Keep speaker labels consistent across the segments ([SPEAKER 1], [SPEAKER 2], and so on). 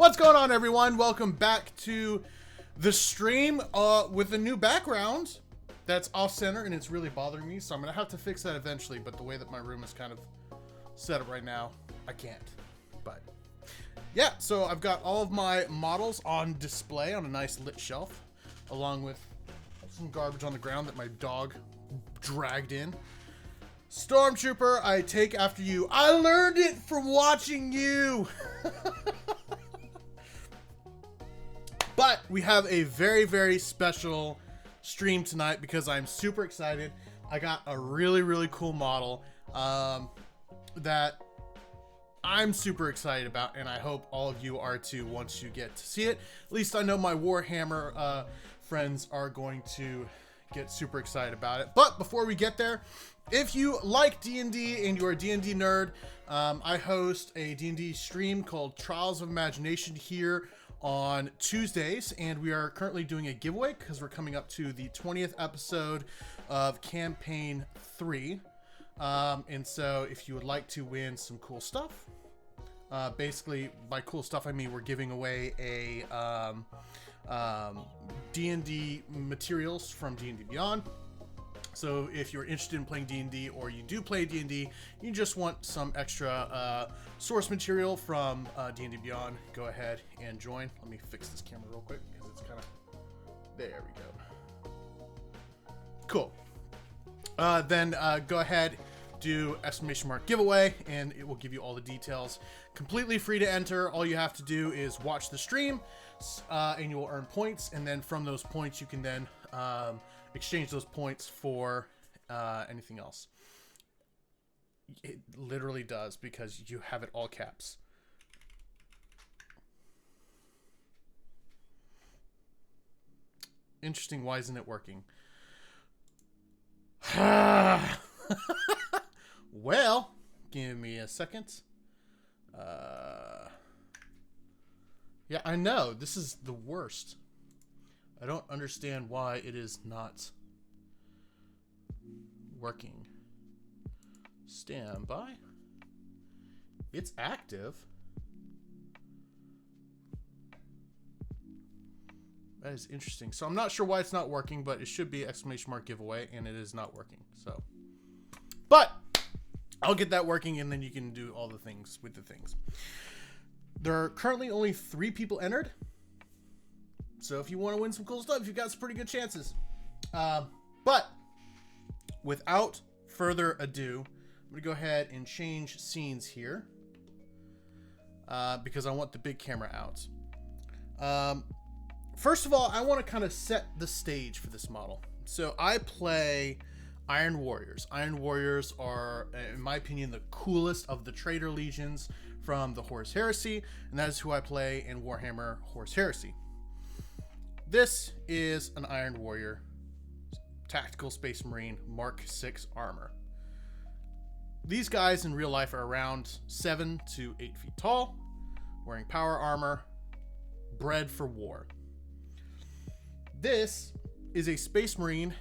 [SPEAKER 1] What's going on, everyone? Welcome back to the stream with a new background that's off-center, and it's really bothering me, so I'm going to have to fix that eventually, but the way that my room is kind of set up right now, I can't. But yeah, so I've got all of my models on display on a nice lit shelf, along with some garbage on the ground that my dog dragged in. Stormtrooper, I take after you. I learned it from watching you. But we have a very, very special stream tonight because I'm super excited. I got a really, really cool model that I'm super excited about, and I hope all of you are too once you get to see it. At least I know my Warhammer friends are going to get super excited about it. But before we get there, if you like D&D and you're a D&D nerd, I host a D&D stream called Trials of Imagination here on Tuesdays, and we are currently doing a giveaway because we're coming up to the 20th episode of Campaign 3. And so if you would like to win some cool stuff, basically by cool stuff I mean we're giving away a D&D materials from D&D Beyond. So if you're interested in playing D&D, or you do play D&D, you just want some extra source material from D&D Beyond, go ahead and join. Let me fix this camera real quick because it's kind of... There we go. Cool. Then go ahead, do ! giveaway, and it will give you all the details. Completely free to enter. All you have to do is watch the stream, and you will earn points, and then from those points you can then exchange those points for anything else. It literally does, because you have it all caps. Interesting. Why isn't it working? Well, give me a second. Yeah, I know. This is the worst. I don't understand why it is not working. Stand by. It's active. That is interesting. So I'm not sure why it's not working, but it should be ! giveaway, and it is not working. So, but I'll get that working, and then you can do all the things with the things. There are currently only 3 people entered. So if you want to win some cool stuff, you've got some pretty good chances. But without further ado, I'm going to go ahead and change scenes here. Because I want the big camera out. First of all, I want to kind of set the stage for this model. So I play Iron Warriors. Iron Warriors are, in my opinion, the coolest of the Traitor Legions from the Horus Heresy. And that is who I play in Warhammer Horus Heresy. This is an Iron Warrior Tactical Space Marine Mark 6 armor. These guys in real life are around 7 to 8 feet tall, wearing power armor, bred for war. This is a Space Marine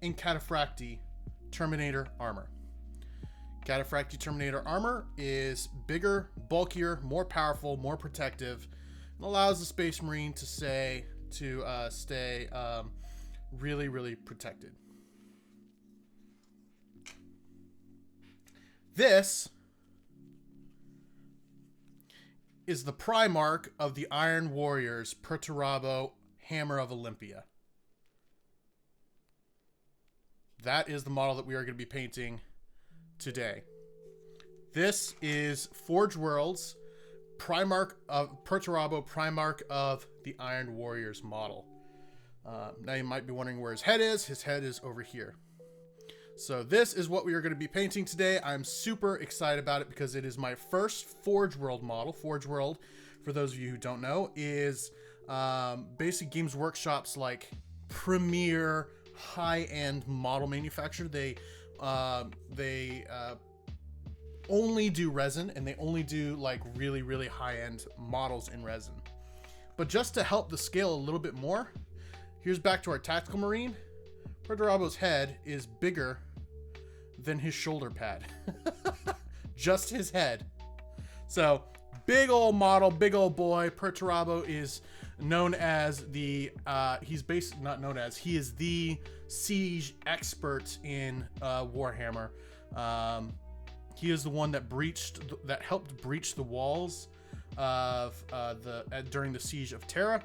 [SPEAKER 1] in Cataphractii Terminator armor. Cataphractii Terminator armor is bigger, bulkier, more powerful, more protective, and allows the Space Marine to stay really, really protected. This is the Primarch of the Iron Warriors, Perturabo, Hammer of Olympia. That is the model that we are going to be painting today. This is Forge Worlds Primarch of Perturabo, Primarch of the Iron Warriors model. Now you might be wondering where his head is. His head is over here. So this is what we are going to be painting today. I'm super excited about it because it is my first Forge World model. Forge World, for those of you who don't know, is basically Games Workshop's like premier high-end model manufacturer. They only do resin, and they only do like really, really high-end models in resin. But just to help the scale a little bit more, here's back to our Tactical Marine. Perturabo's head is bigger than his shoulder pad. Just his head. So big old model, big old boy. Perturabo is known as the he is the siege expert in Warhammer. He is the one that helped breach the walls of during the siege of Terra,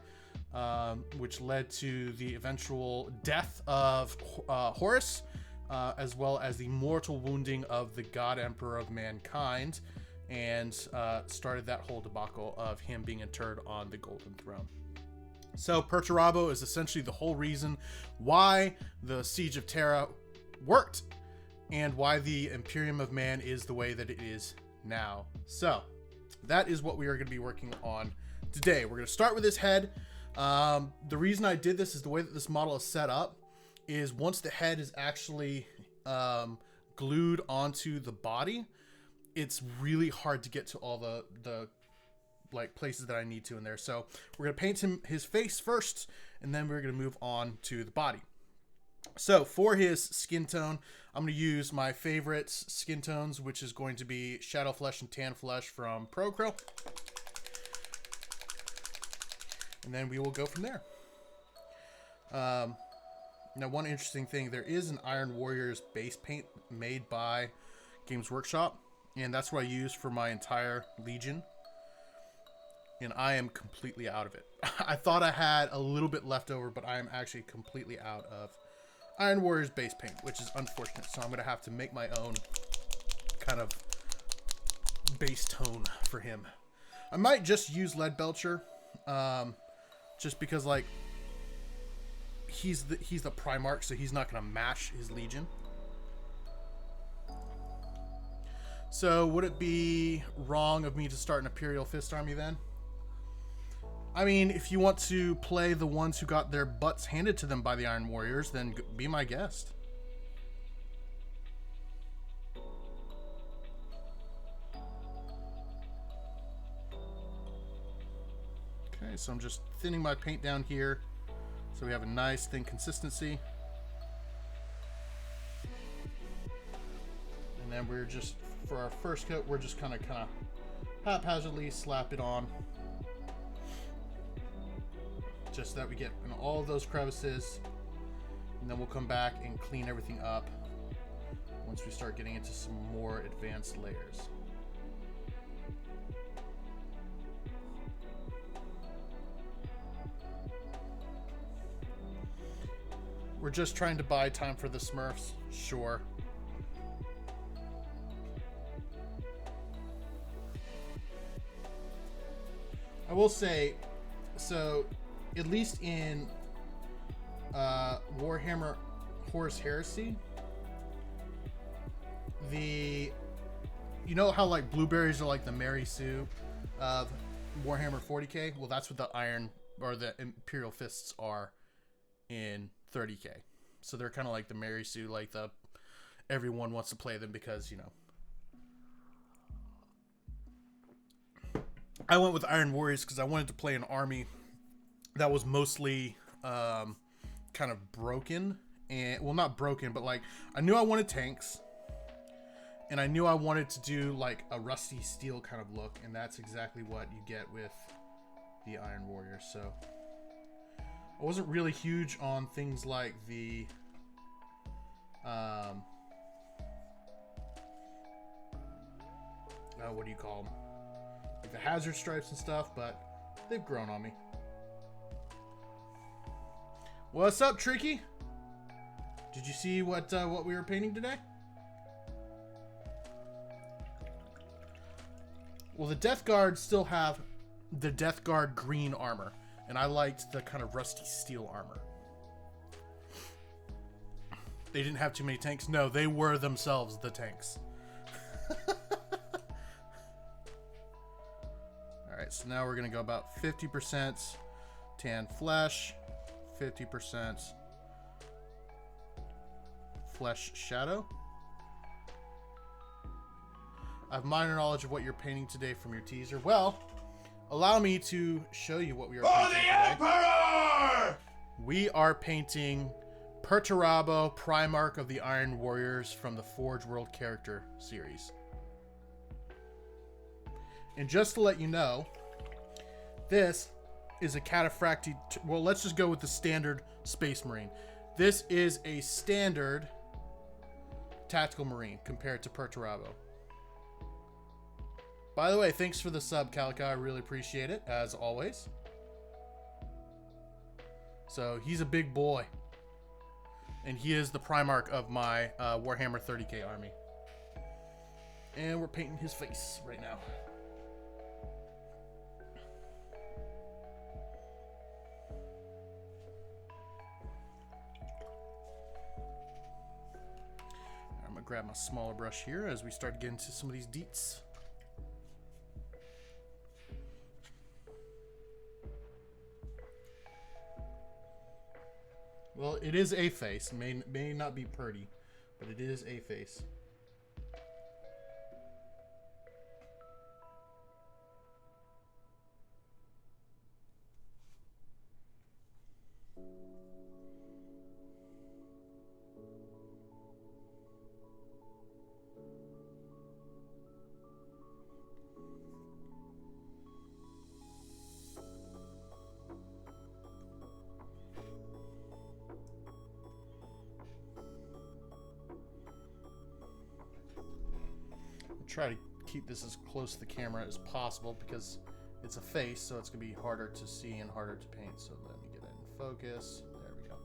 [SPEAKER 1] which led to the eventual death of Horus, as well as the mortal wounding of the God Emperor of Mankind, and started that whole debacle of him being interred on the Golden Throne. So Perturabo is essentially the whole reason why the Siege of Terra worked, and why the Imperium of Man is the way that it is now. So that is what we are going to be working on today. We're going to start with his head. The reason I did this is the way that this model is set up is once the head is actually glued onto the body, it's really hard to get to all the like places that I need to in there. So we're going to paint his face first, and then we're going to move on to the body. So for his skin tone, I'm going to use my favorite skin tones, which is going to be Shadow Flesh and Tan Flesh from Procryl. And then we will go from there. Now, one interesting thing, there is an Iron Warriors base paint made by Games Workshop, and that's what I use for my entire Legion. And I am completely out of it. I thought I had a little bit left over, but I am actually completely out of Iron Warriors base paint, which is unfortunate. So I'm going to have to make my own kind of base tone for him. I might just use Leadbelcher, just because like he's the Primarch, so he's not going to match his Legion. So would it be wrong of me to start an Imperial Fist army then? I mean, if you want to play the ones who got their butts handed to them by the Iron Warriors, then be my guest. Okay, so I'm just thinning my paint down here so we have a nice thin consistency. And then we're just, for our first coat, we're just kind of haphazardly slap it on. Just so that we get in all of those crevices, and then we'll come back and clean everything up once we start getting into some more advanced layers. We're just trying to buy time for the Smurfs, sure. I will say, so at least in Warhammer Horus Heresy, you know how like blueberries are like the Mary Sue of Warhammer 40k? Well, that's what the Iron or the Imperial Fists are in 30k. So they're kind of like the Mary Sue, like the everyone wants to play them because, you know. I went with Iron Warriors because I wanted to play an army that was mostly kind of broken, and well, not broken, but like I knew I wanted tanks, and I knew I wanted to do like a rusty steel kind of look, and that's exactly what you get with the Iron Warriors. So I wasn't really huge on things like the what do you call them, like the hazard stripes and stuff, but they've grown on me. What's up, Tricky? Did you see what we were painting today? Well, the Death Guard still have the Death Guard green armor, and I liked the kind of rusty steel armor. They didn't have too many tanks. No, they were themselves the tanks. Alright, so now we're going to go about 50% tan flesh, 50% flesh shadow. I have minor knowledge of what you're painting today from your teaser. Well, allow me to show you what we are painting today. Emperor! We are painting Perturabo, Primarch of the Iron Warriors from the Forge World character series. And just to let you know, this is a Cataphractii. Well, let's just go with the standard Space Marine. This is a standard Tactical Marine compared to Perturabo. By the way, thanks for the sub, Calico. I really appreciate it, as always. So, he's a big boy. And he is the Primarch of my Warhammer 30k army. And we're painting his face right now. I'm going to grab my smaller brush here as we start to get into some of these deets. Well, it is a face. May not be pretty, but it is a face. Try to keep this as close to the camera as possible because it's a face, so it's gonna be harder to see and harder to paint. So let me get it in focus. There we go.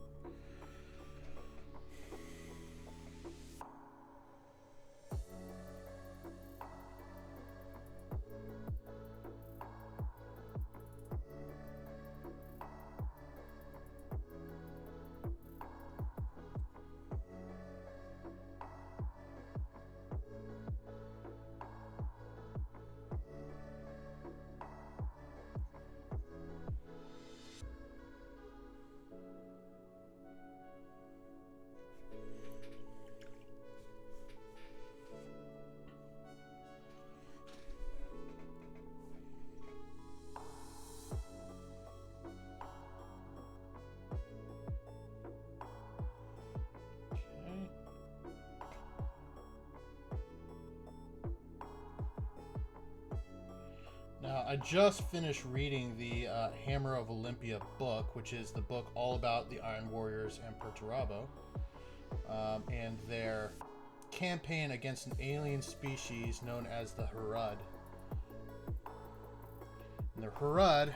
[SPEAKER 1] Now, I just finished reading the Hammer of Olympia book, which is the book all about the Iron Warriors and Perturabo, and their campaign against an alien species known as the Harad. And the Harad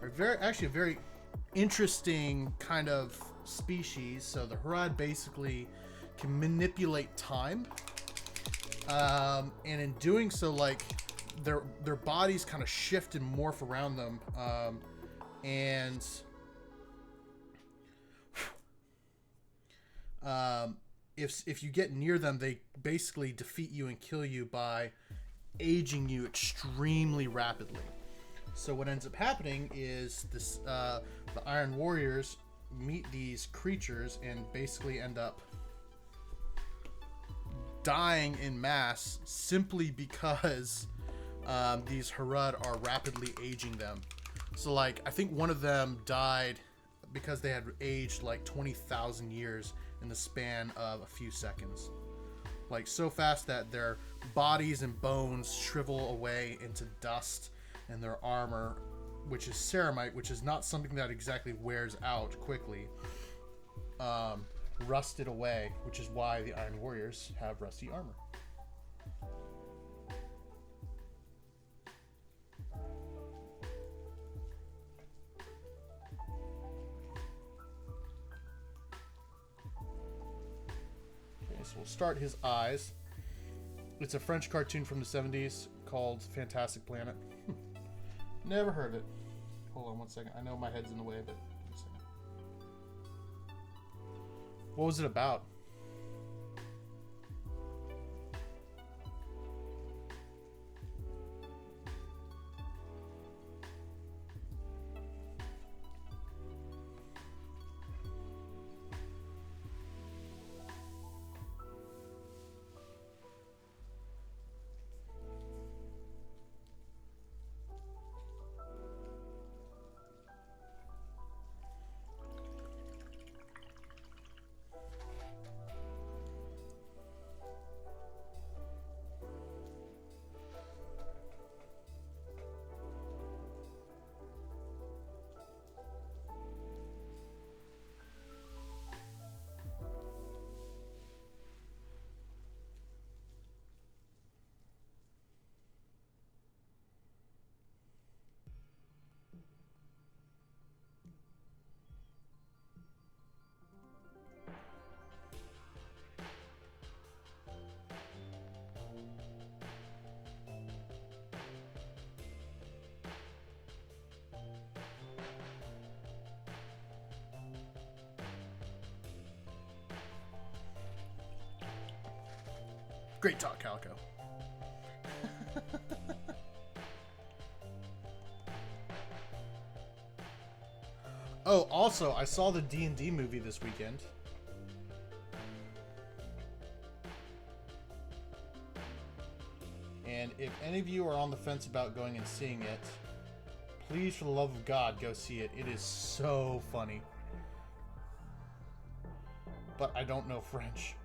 [SPEAKER 1] are actually a very interesting kind of species. So the Harad basically can manipulate time, and in doing so, like, their bodies kind of shift and morph around them, and if you get near them, they basically defeat you and kill you by aging you extremely rapidly. So what ends up happening is this: the Iron Warriors meet these creatures and basically end up dying in mass simply because these Harad are rapidly aging them. So, like, I think one of them died because they had aged like 20,000 years in the span of a few seconds. Like, so fast that their bodies and bones shrivel away into dust, and their armor, which is ceramite, which is not something that exactly wears out quickly, rusted away, which is why the Iron Warriors have rusty armor. So we'll start his eyes. It's a French cartoon from the 70s called Fantastic Planet. Never heard it. Hold on one second. I know my head's in the way, but give me a second. What was it about? Great talk, Calico. Oh, also, I saw the D&D movie this weekend. And if any of you are on the fence about going and seeing it, please, for the love of God, go see it. It is so funny. But I don't know French.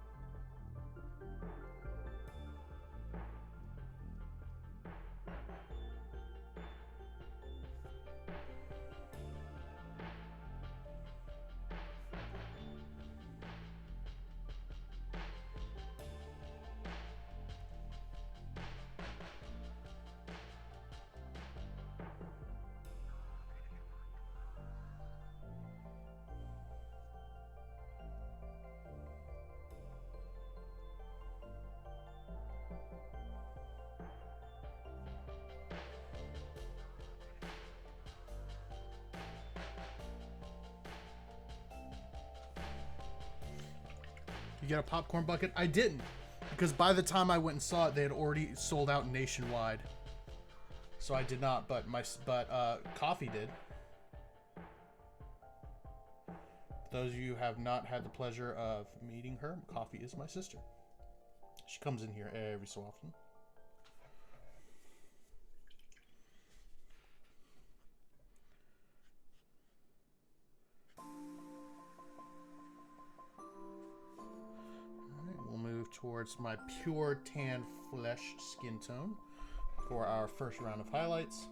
[SPEAKER 1] You get a popcorn bucket? I didn't, because by the time I went and saw it, they had already sold out nationwide. So I did not, but Coffee did. For those of you who have not had the pleasure of meeting her, Coffee is my sister. She comes in here every so often. Towards my pure tan flesh skin tone for our first round of highlights.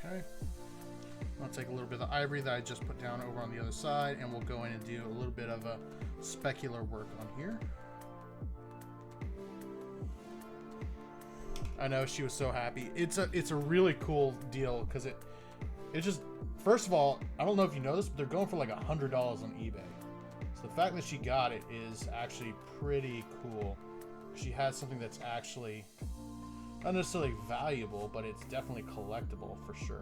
[SPEAKER 1] Okay, I'll take a little bit of the ivory that I just put down over on the other side, and we'll go in and do a little bit of a specular work on here. I know, she was so happy. It's a really cool deal because it just, first of all, I don't know if you know this, but they're going for like $100 on eBay. So the fact that she got it is actually pretty cool. She has something that's actually not necessarily valuable, but it's definitely collectible for sure.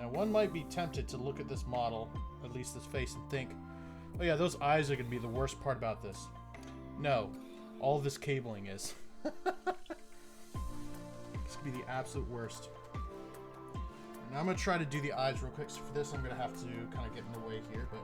[SPEAKER 1] Now, one might be tempted to look at this model, at least this face, and think, oh yeah, those eyes are going to be the worst part about this. No, all this cabling is. This could be the absolute worst. Now I'm going to try to do the eyes real quick. So for this, I'm going to have to kind of get in the way here, but...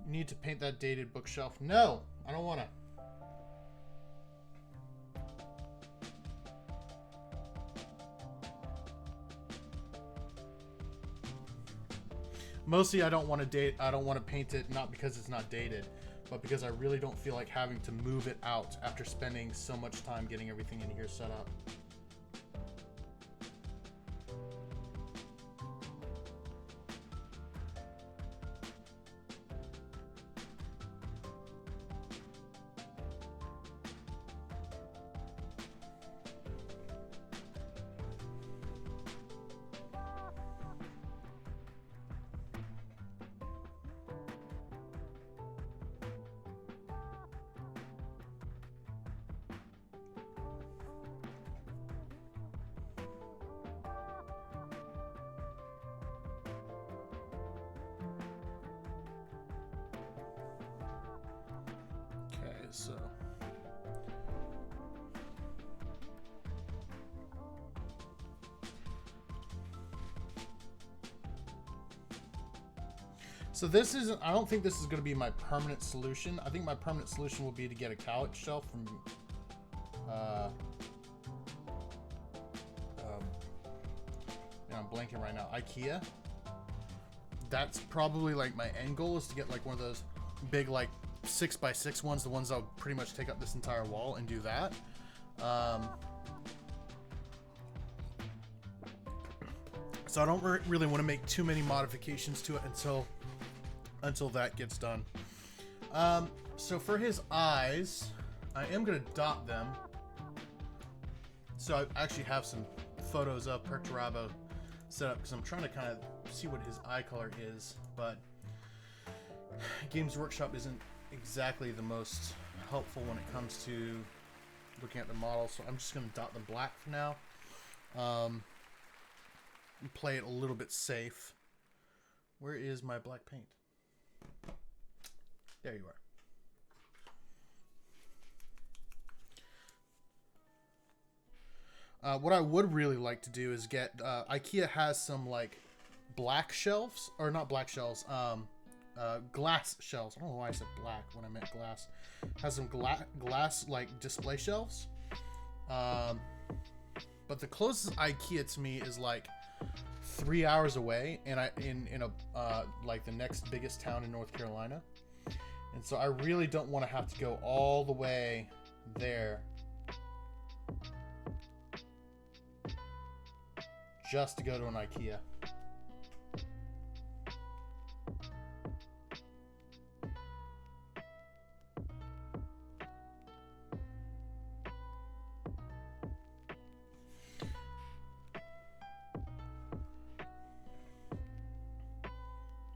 [SPEAKER 1] Need to paint that dated bookshelf. No, I don't want to. Mostly I don't want to paint it, not because it's not dated, but because I really don't feel like having to move it out after spending so much time getting everything in here set up. So So this isn't, I don't think this is going to be my permanent solution. I think my permanent solution will be to get a Kallax shelf from, I'm blanking right now, IKEA. That's probably like my end goal, is to get like one of those big like 6x6 ones, the ones that will pretty much take up this entire wall, and do that. So I don't really want to make too many modifications to it until that gets done. So for his eyes, I am going to dot them. So I actually have some photos of Perturabo set up because I'm trying to kind of see what his eye color is, but Games Workshop isn't exactly the most helpful when it comes to looking at the model, so I'm just going to dot them black for now. Play it a little bit safe. Where is my black paint? There you are. What I would really like to do is get IKEA has some like black shelves, or not black shelves, glass shelves. I don't know why I said black when I meant glass. Has some glass like display shelves. But the closest IKEA to me is like 3 hours away, and in a like the next biggest town in North Carolina. And so I really don't want to have to go all the way there just to go to an IKEA.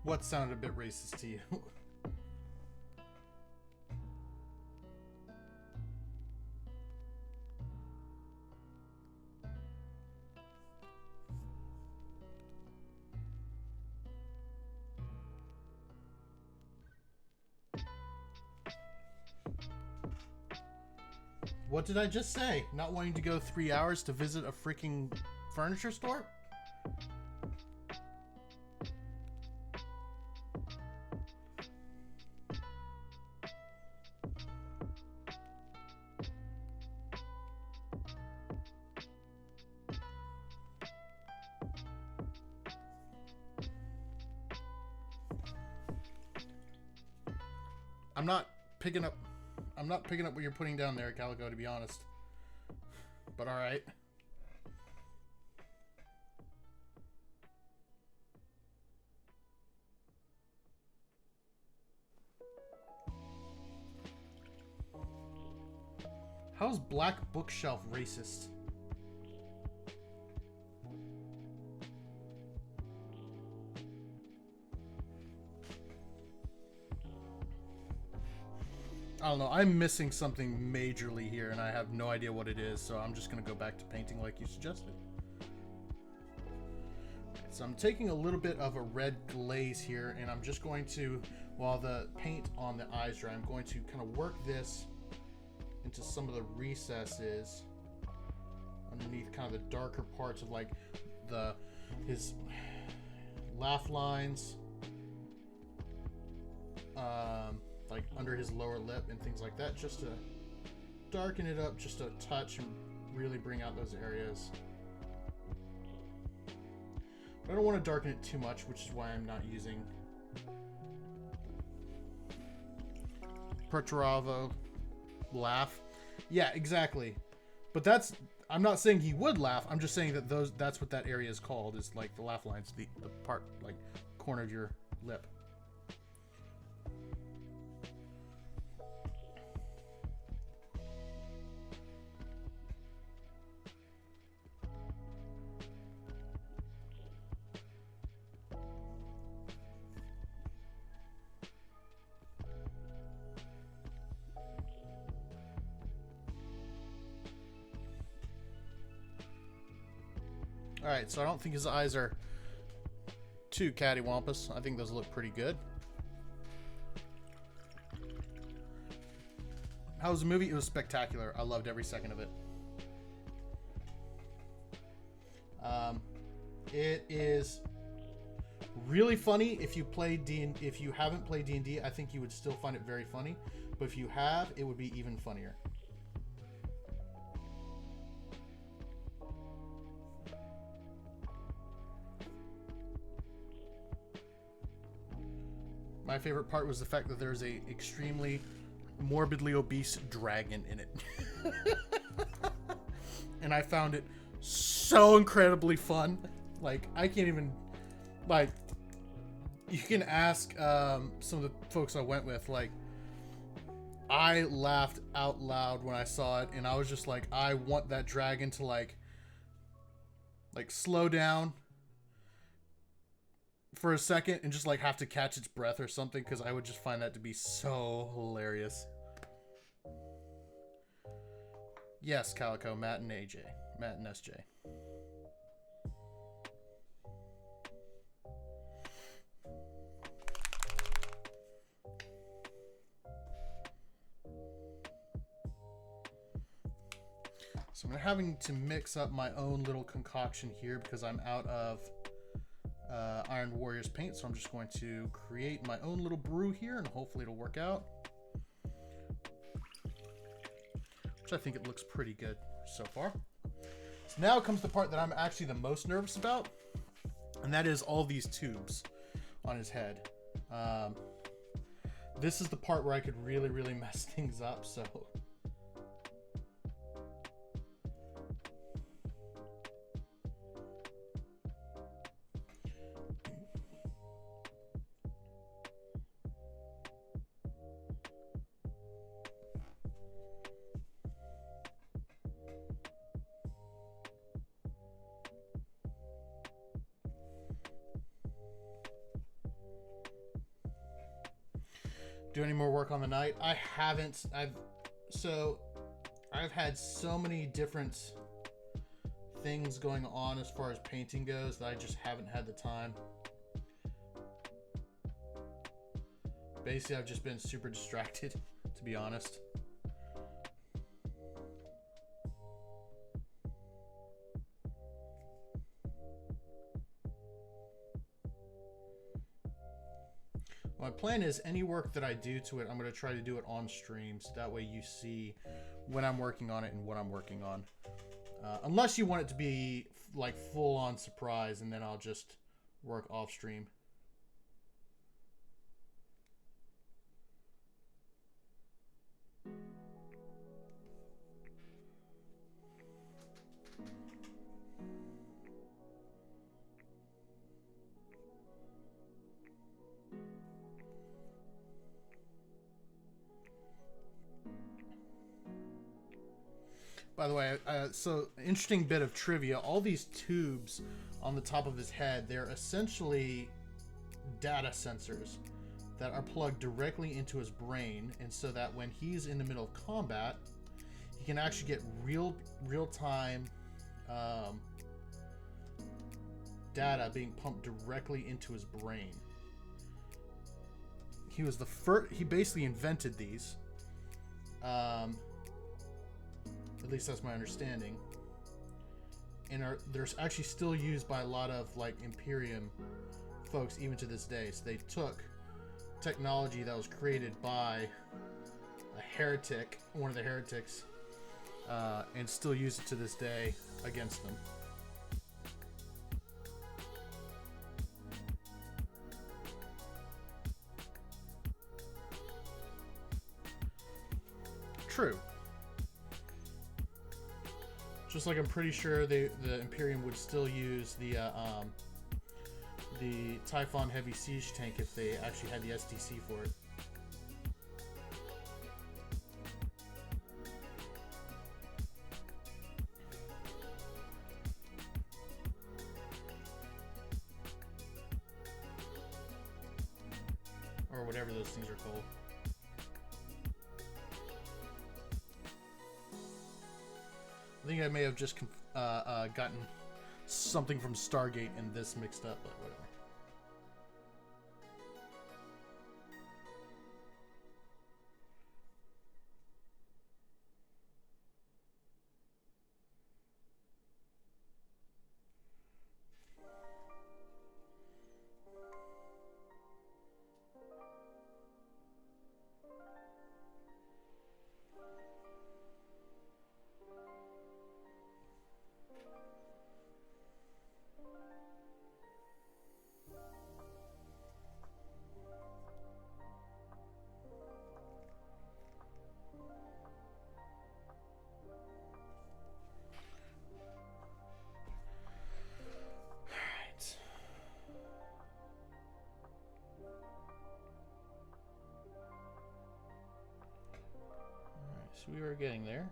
[SPEAKER 1] What sounded a bit racist to you? What did I just say? Not wanting to go 3 hours to visit a freaking furniture store? I'm not picking up what you're putting down there, Calico, to be honest. But all right. How's Black Bookshelf racist? I don't know, I'm missing something majorly here and I have no idea what it is, so I'm just going to go back to painting like you suggested. So I'm taking a little bit of a red glaze here, and I'm just going to, while the paint on the eyes dry, I'm going to kind of work this into some of the recesses underneath kind of the darker parts of like his laugh lines. Like under his lower lip and things like that, just to darken it up just a touch and really bring out those areas. But I don't want to darken it too much, which is why I'm not using Perturabo laugh. Yeah, exactly. But I'm not saying he would laugh. I'm just saying that that's what that area is called, is like the laugh lines, the part like corner of your lip. Alright, so I don't think his eyes are too cattywampus. I think those look pretty good. How was the movie? It was spectacular. I loved every second of it. It is Really funny if you play if you haven't played D&D, I think you would still find it very funny. But if you have, it would be even funnier. My favorite part was the fact that there's a extremely morbidly obese dragon in it. And I found it so incredibly fun. Like, I can't even, like, you can ask some of the folks I went with, like, I laughed out loud when I saw it, and I was just like, I want that dragon to like slow down for a second and just like have to catch its breath or something, because I would just find that to be so hilarious. Yes, Calico, Matt and AJ. Matt and SJ. So I'm having to mix up my own little concoction here because I'm out of Iron Warriors paint. So I'm just going to create my own little brew here, and hopefully it'll work out. Which I think it looks pretty good so far. So now comes the part that I'm actually the most nervous about, and that is all these tubes on his head. This is the part where I could really, really mess things up, so... Do any more work on the night? I haven't. I've had so many different things going on as far as painting goes that I just haven't had the time. Basically, I've just been super distracted, to be honest. My plan is any work that I do to it, I'm going to try to do it on stream, so that way you see when I'm working on it and what I'm working on. Unless you want it to be like full-on surprise, and then I'll just work off stream. By the way, so interesting bit of trivia. All these tubes on the top of his head, they're essentially data sensors that are plugged directly into his brain, and so that when he's in the middle of combat, he can actually get real-time data being pumped directly into his brain. He was the first. He basically invented these. At least that's my understanding. And they're actually still used by a lot of like Imperium folks even to this day. So they took technology that was created by a heretic, one of the heretics, and still use it to this day against them. True. Just like I'm pretty sure the Imperium would still use the Typhon Heavy Siege tank if they actually had the STC for it. Or whatever those things are called. I think I may have just gotten something from Stargate and this mixed up, but whatever. So we were getting there.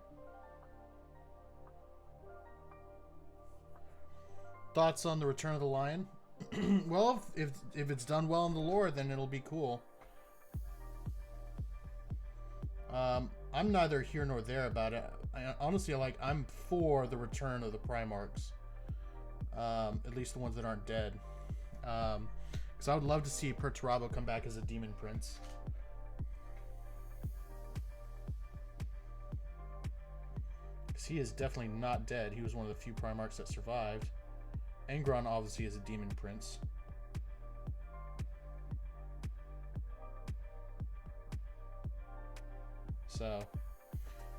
[SPEAKER 1] Thoughts on the Return of the Lion? Well, if it's done well in the lore, then it'll be cool. I'm neither here nor there about it. Honestly, I'm for the return of the Primarchs. At least the ones that aren't dead. Because I would love to see Perturabo come back as a demon prince. Because he is definitely not dead. He was one of the few Primarchs that survived. Angron obviously is a demon prince. So,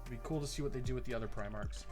[SPEAKER 1] it'd be cool to see what they do with the other Primarchs.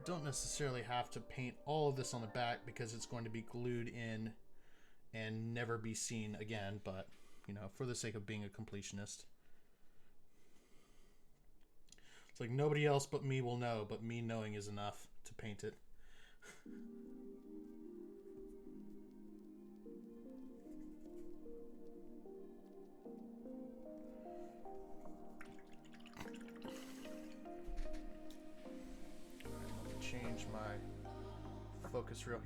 [SPEAKER 1] Don't necessarily have to paint all of this on the back because it's going to be glued in and never be seen again, but you know, for the sake of being a completionist, it's like nobody else but me will know, but me knowing is enough to paint it. Change my focus real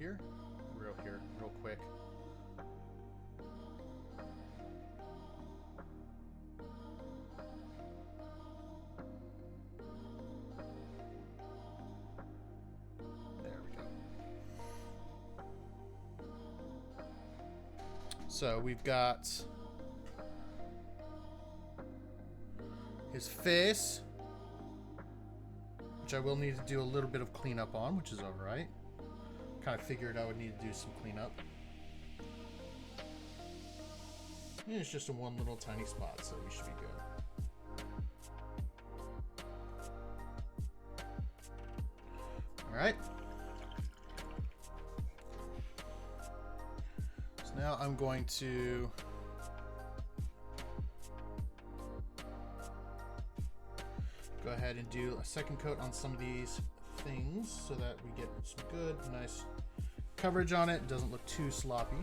[SPEAKER 1] quick. There we go. So we've got his face, which I will need to do a little bit of cleanup on, which is alright. Kind of figured I would need to do some cleanup. And it's just in one little tiny spot, so we should be good. Alright. So now I'm going to go ahead and do a second coat on some of these things so that we get some good, nice coverage on it. It doesn't look too sloppy.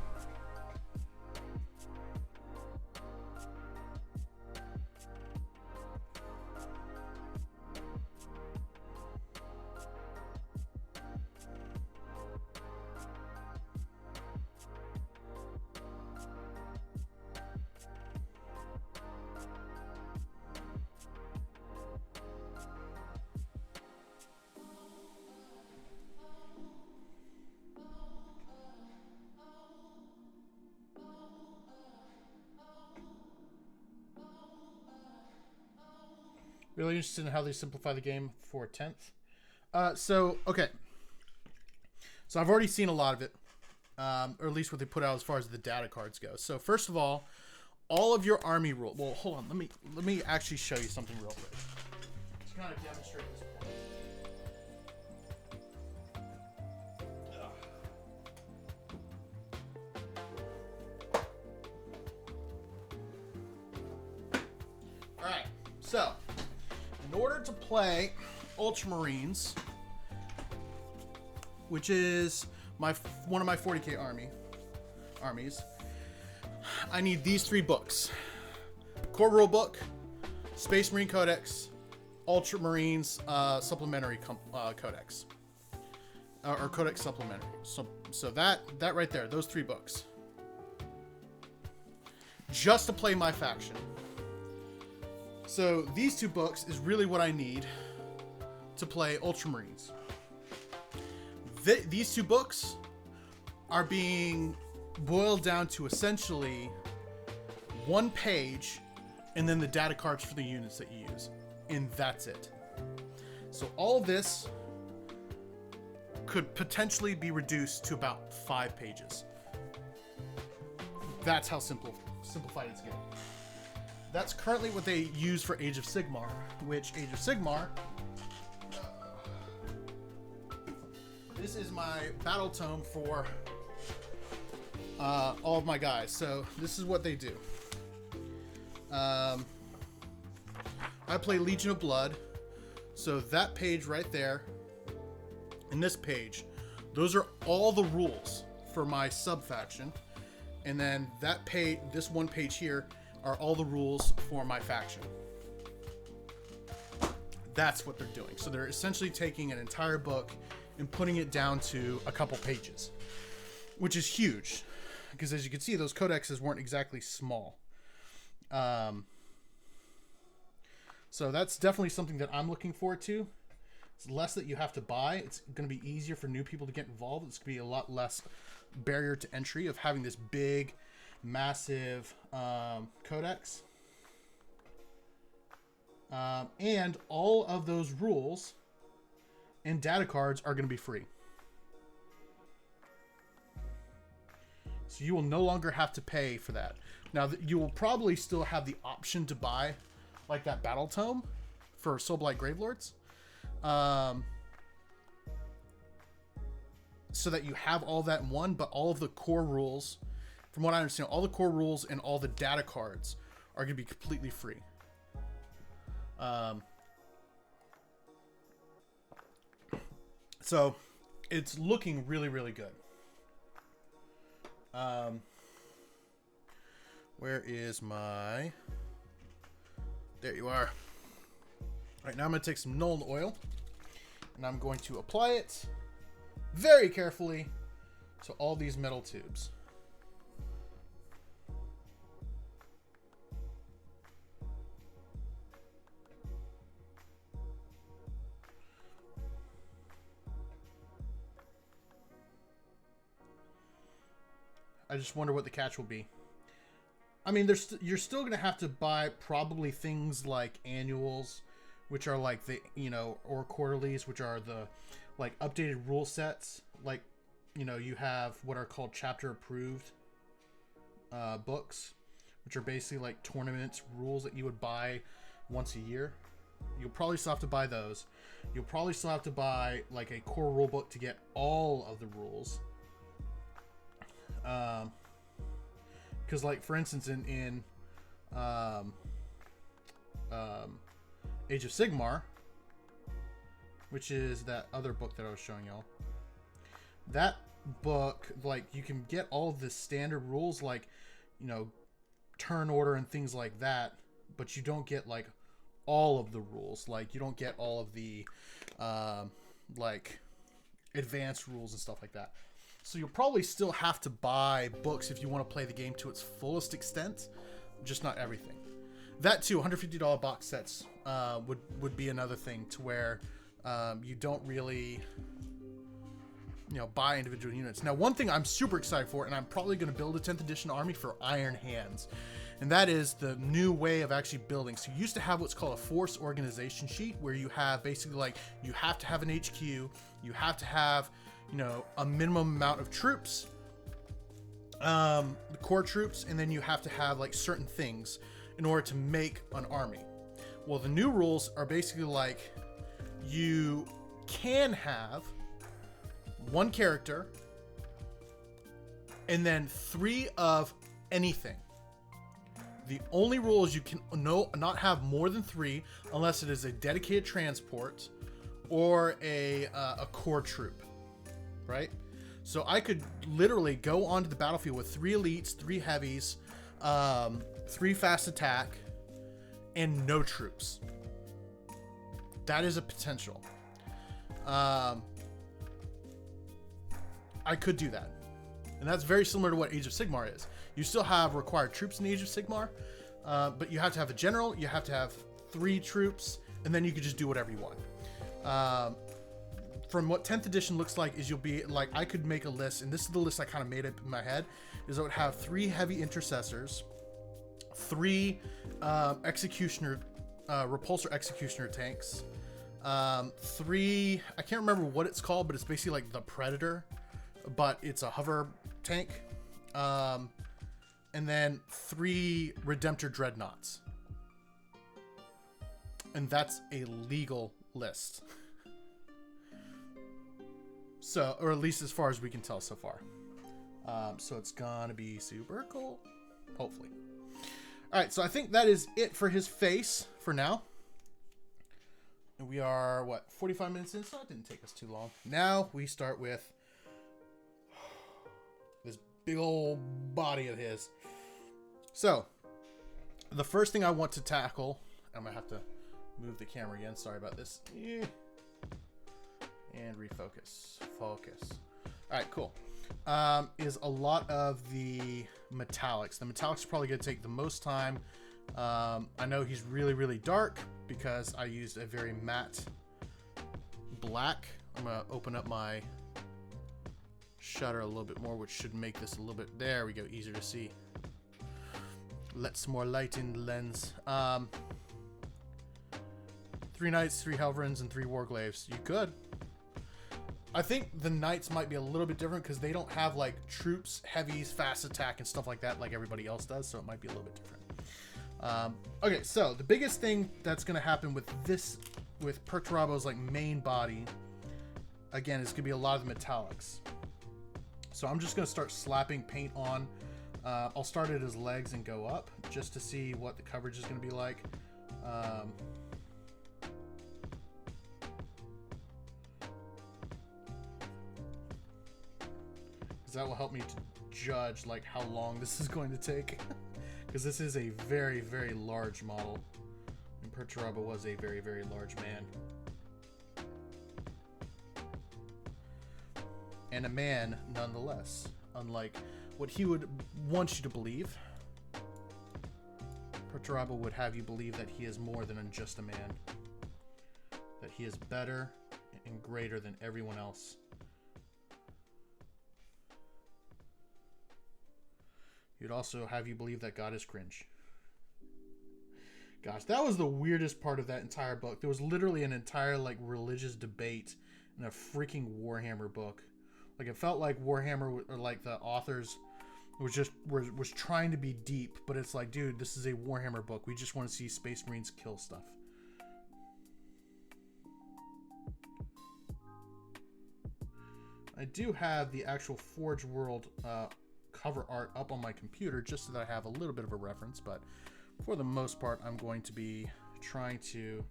[SPEAKER 1] Really interested in how they simplify the game for 10th. Okay. So I've already seen a lot of it, or at least what they put out as far as the data cards go. So first of all of your army rule. Well, hold on. Let me actually show you something real quick. Just kind of demonstrate this point. All right. So, in order to play Ultramarines, which is one of my 40k armies, I need these 3 books: Core Rule Book, Space Marine Codex, Ultramarines Supplementary Codex, or Codex Supplementary. So that right there, those 3 books, just to play my faction. So these 2 books is really what I need to play Ultramarines. These 2 books are being boiled down to essentially 1 page and then the data cards for the units that you use. And that's it. So all this could potentially be reduced to about 5 pages. That's how simple simplified its game. That's currently what they use for Age of Sigmar, which Age of Sigmar, this is my battle tome for all of my guys. So this is what they do. I play Legion of Blood, so that page right there and this page, those are all the rules for my sub faction, and then that page, this one page here, are all the rules for my faction. That's what they're doing. So they're essentially taking an entire book and putting it down to a couple pages, which is huge, because as you can see, those codexes weren't exactly small. So that's definitely something that I'm looking forward to. It's less that you have to buy. It's going to be easier for new people to get involved. It's going to be a lot less barrier to entry of having this big, massive codex. And all of those rules and data cards are going to be free. So you will no longer have to pay for that. Now, you will probably still have the option to buy like that battle tome for Soulblight Gravelords. So that you have all that in one, but all of the core rules, from what I understand, all the core rules and all the data cards are going to be completely free. So it's looking really, really good. Where is my... There you are. All right, now I'm going to take some Nuln Oil, and I'm going to apply it very carefully to all these metal tubes. I just wonder what the catch will be. I mean, you're still going to have to buy probably things like annuals, which are like the, you know, or quarterlies, which are the like updated rule sets. Like, you know, you have what are called chapter approved books, which are basically like tournaments rules that you would buy once a year. You'll probably still have to buy those. You'll probably still have to buy like a core rule book to get all of the rules. Because like for instance in Age of Sigmar, which is that other book that I was showing y'all, that book, like, you can get all of the standard rules, like, you know, turn order and things like that, but you don't get like all of the rules. Like, you don't get all of the like advanced rules and stuff like that. So you'll probably still have to buy books if you want to play the game to its fullest extent, just not everything. That too, $150 box sets would be another thing to where you don't really, you know, buy individual units. Now, one thing I'm super excited for, and I'm probably going to build a 10th edition army for Iron Hands, and that is the new way of actually building. So you used to have what's called a force organization sheet, where you have basically like, you have to have an HQ, you have to have, you know, a minimum amount of troops, the core troops, and then you have to have like certain things in order to make an army. Well, the new rules are basically like, you can have one character and then 3 of anything. The only rule is you can not have more than 3 unless it is a dedicated transport or a core troop, right? So I could literally go onto the battlefield with 3 elites, 3 heavies, 3 fast attack, and no troops. That is a potential. I could do that. And that's very similar to what Age of Sigmar is. You still have required troops in Age of Sigmar, but you have to have a general, you have to have 3 troops, and then you can just do whatever you want. From what 10th edition looks like is you'll be like, I could make a list, and this is the list I kind of made up in my head, is I would have 3 heavy intercessors, 3 executioner, repulsor executioner tanks, 3, I can't remember what it's called, but it's basically like the Predator, but it's a hover tank, and then 3 Redemptor Dreadnoughts. And that's a legal list. So, or at least as far as we can tell so far. So it's gonna be super cool. Hopefully. Alright, so I think that is it for his face for now. And we are, what, 45 minutes in? So it didn't take us too long. Now we start with this big old body of his. So, the first thing I want to tackle, I'm going to have to move the camera again. Sorry about this. And refocus. Focus. Alright, cool. Is a lot of the metallics. The metallics are probably going to take the most time. I know he's really, really dark because I used a very matte black. I'm going to open up my shutter a little bit more, which should make this a little bit, there we go, easier to see. Let some more light in the lens. 3 Knights, 3 Helverins, and 3 Warglaves. You could. I think the Knights might be a little bit different because they don't have like troops, heavies, fast attack, and stuff like that like everybody else does, so it might be a little bit different. Okay, so the biggest thing that's going to happen with this, with Perturabo's like main body, again, is going to be a lot of the metallics. So I'm just going to start slapping paint on. I'll start at his legs and go up just to see what the coverage is going to be like. That will help me to judge like how long this is going to take. Because this is a very, very large model. And Perturabo was a very, very large man. And a man nonetheless. Unlike what he would want you to believe. Perturabo would have you believe that he is more than just a man. That he is better and greater than everyone else. He'd also have you believe that God is cringe. Gosh, that was the weirdest part of that entire book. There was literally an entire like religious debate in a freaking Warhammer book. Like it felt like Warhammer, or like the authors was trying to be deep, but it's like, dude, this is a Warhammer book. We just want to see Space Marines kill stuff. I do have the actual Forge World cover art up on my computer just so that I have a little bit of a reference, but for the most part I'm going to be trying to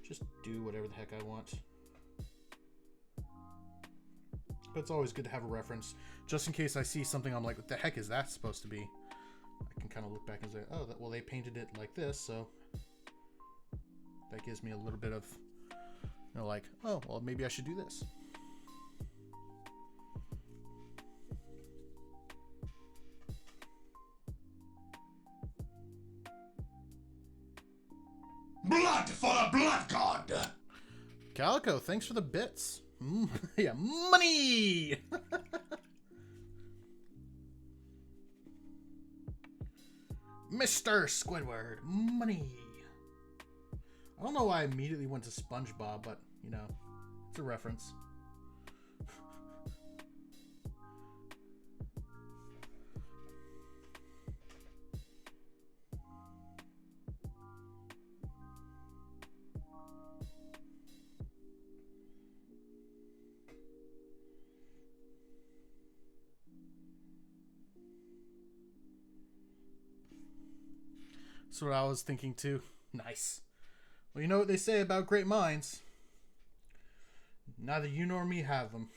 [SPEAKER 1] just do whatever the heck I want. But it's always good to have a reference just in case I see something I'm like, what the heck is that supposed to be? I can kind of look back and say, oh, well, they painted it like this, so that gives me a little bit of, you know, like, oh, well, maybe I should do this.
[SPEAKER 2] Blood for the Blood God!
[SPEAKER 1] Calico, thanks for the bits. Yeah, money! Mr. Squidward, money! I don't know why I immediately went to SpongeBob, but, you know, it's a reference. That's what I was thinking too. Nice. Well, you know what they say about great minds. Neither you nor me have them.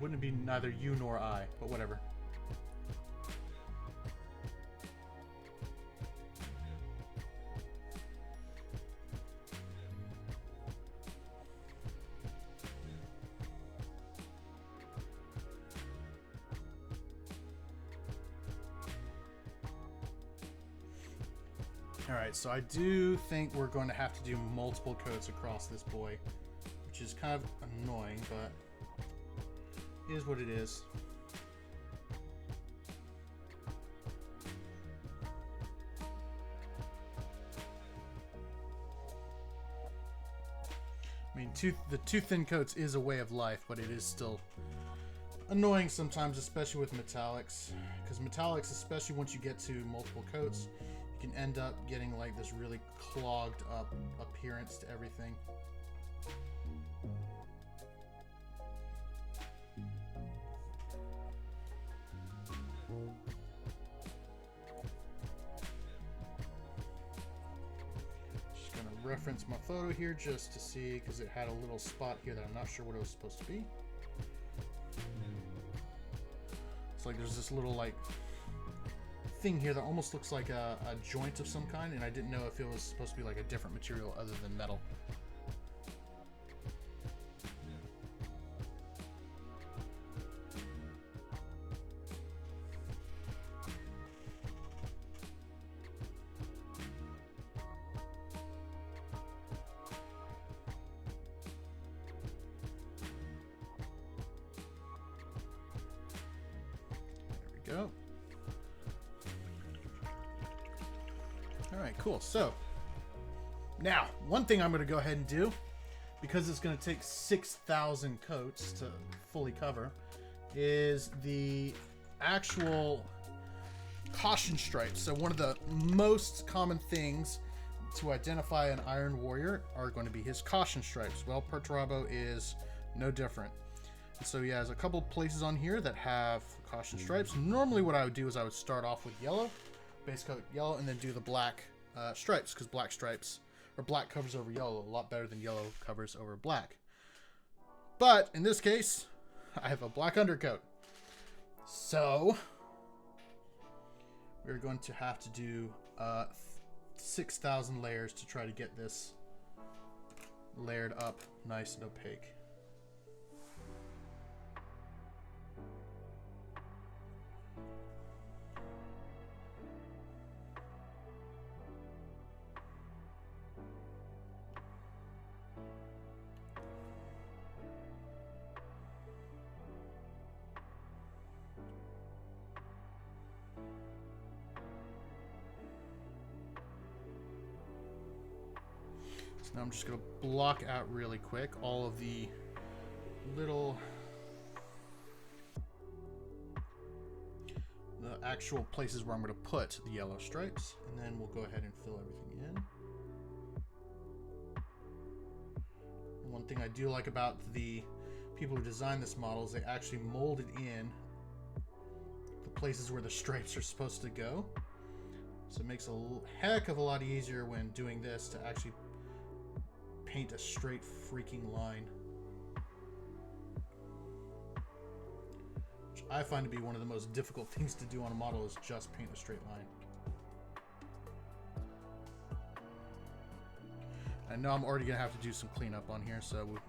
[SPEAKER 1] Wouldn't be neither you nor I, but whatever. Alright, so I do think we're going to have to do multiple coats across this boy, which is kind of annoying, but it is what it is. mean, the too thin coats is a way of life, but it is still annoying sometimes, especially with metallics. Because metallics, especially once you get to multiple coats, you can end up getting like this really clogged up appearance to everything. Reference my photo here just to see, because it had a little spot here that I'm not sure what it was supposed to be. It's like there's this little like thing here that almost looks like a joint of some kind, and I didn't know if it was supposed to be like a different material other than metal. Go. All right, cool. So now one thing I'm going to go ahead and do, because it's going to take 6,000 coats to fully cover, is the actual caution stripes. So one of the most common things to identify an Iron Warrior are going to be his caution stripes. Well, Perturabo is no different. So he has a couple places on here that have caution stripes. Normally what I would do is I would start off with yellow, base coat yellow, and then do the black stripes, because black stripes, or black covers over yellow a lot better than yellow covers over black. But in this case, I have a black undercoat. So we're going to have to do 6,000 layers to try to get this layered up nice and opaque. Now I'm just going to block out really quick all of the little, the actual places where I'm going to put the yellow stripes, and then we'll go ahead and fill everything in. One thing I do like about the people who designed this model is they actually molded in the places where the stripes are supposed to go. So it makes a heck of a lot easier when doing this to actually paint a straight freaking line, which I find to be one of the most difficult things to do on a model, is just paint a straight line. I know I'm already gonna have to do some cleanup on here, so we'll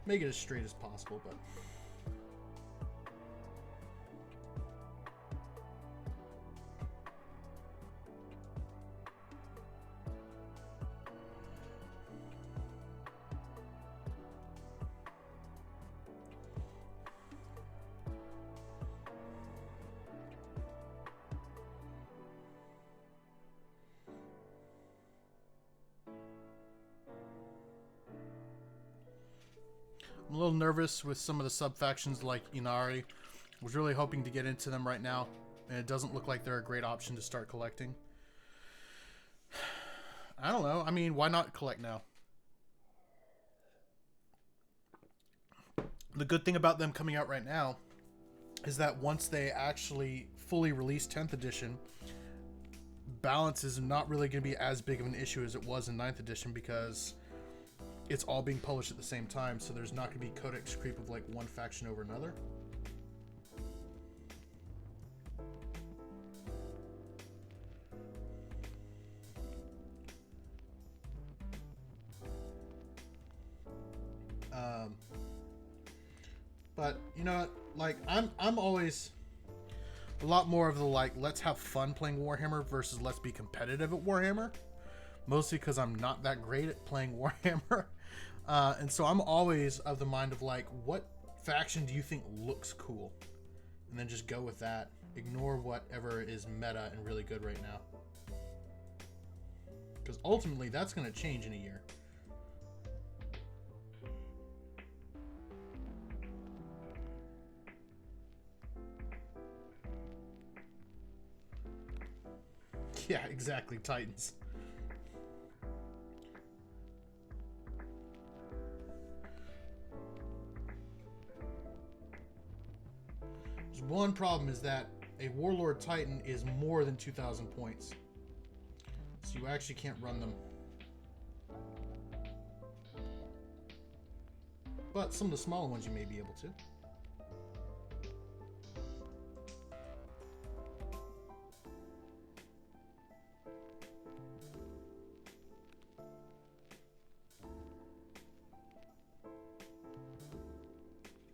[SPEAKER 1] make it as straight as possible, but I'm a little nervous with some of the sub-factions like Inari. Was really hoping to get into them right now, and it doesn't look like they're a great option to start collecting. I don't know. I mean, why not collect now? The good thing about them coming out right now is that once they actually fully release 10th edition, balance is not really going to be as big of an issue as it was in 9th edition, because it's all being published at the same time, so there's not going to be codex creep of like one faction over another. But you know what, like I'm always a lot more of the like, let's have fun playing Warhammer versus let's be competitive at Warhammer. Mostly because I'm not that great at playing Warhammer. And so I'm always of the mind of like, what faction do you think looks cool? And then just go with that. Ignore whatever is meta and really good right now. Because ultimately that's going to change in a year. Yeah, exactly, Titans. There's one problem, is that a Warlord Titan is more than 2,000 points. So you actually can't run them. But some of the smaller ones you may be able to.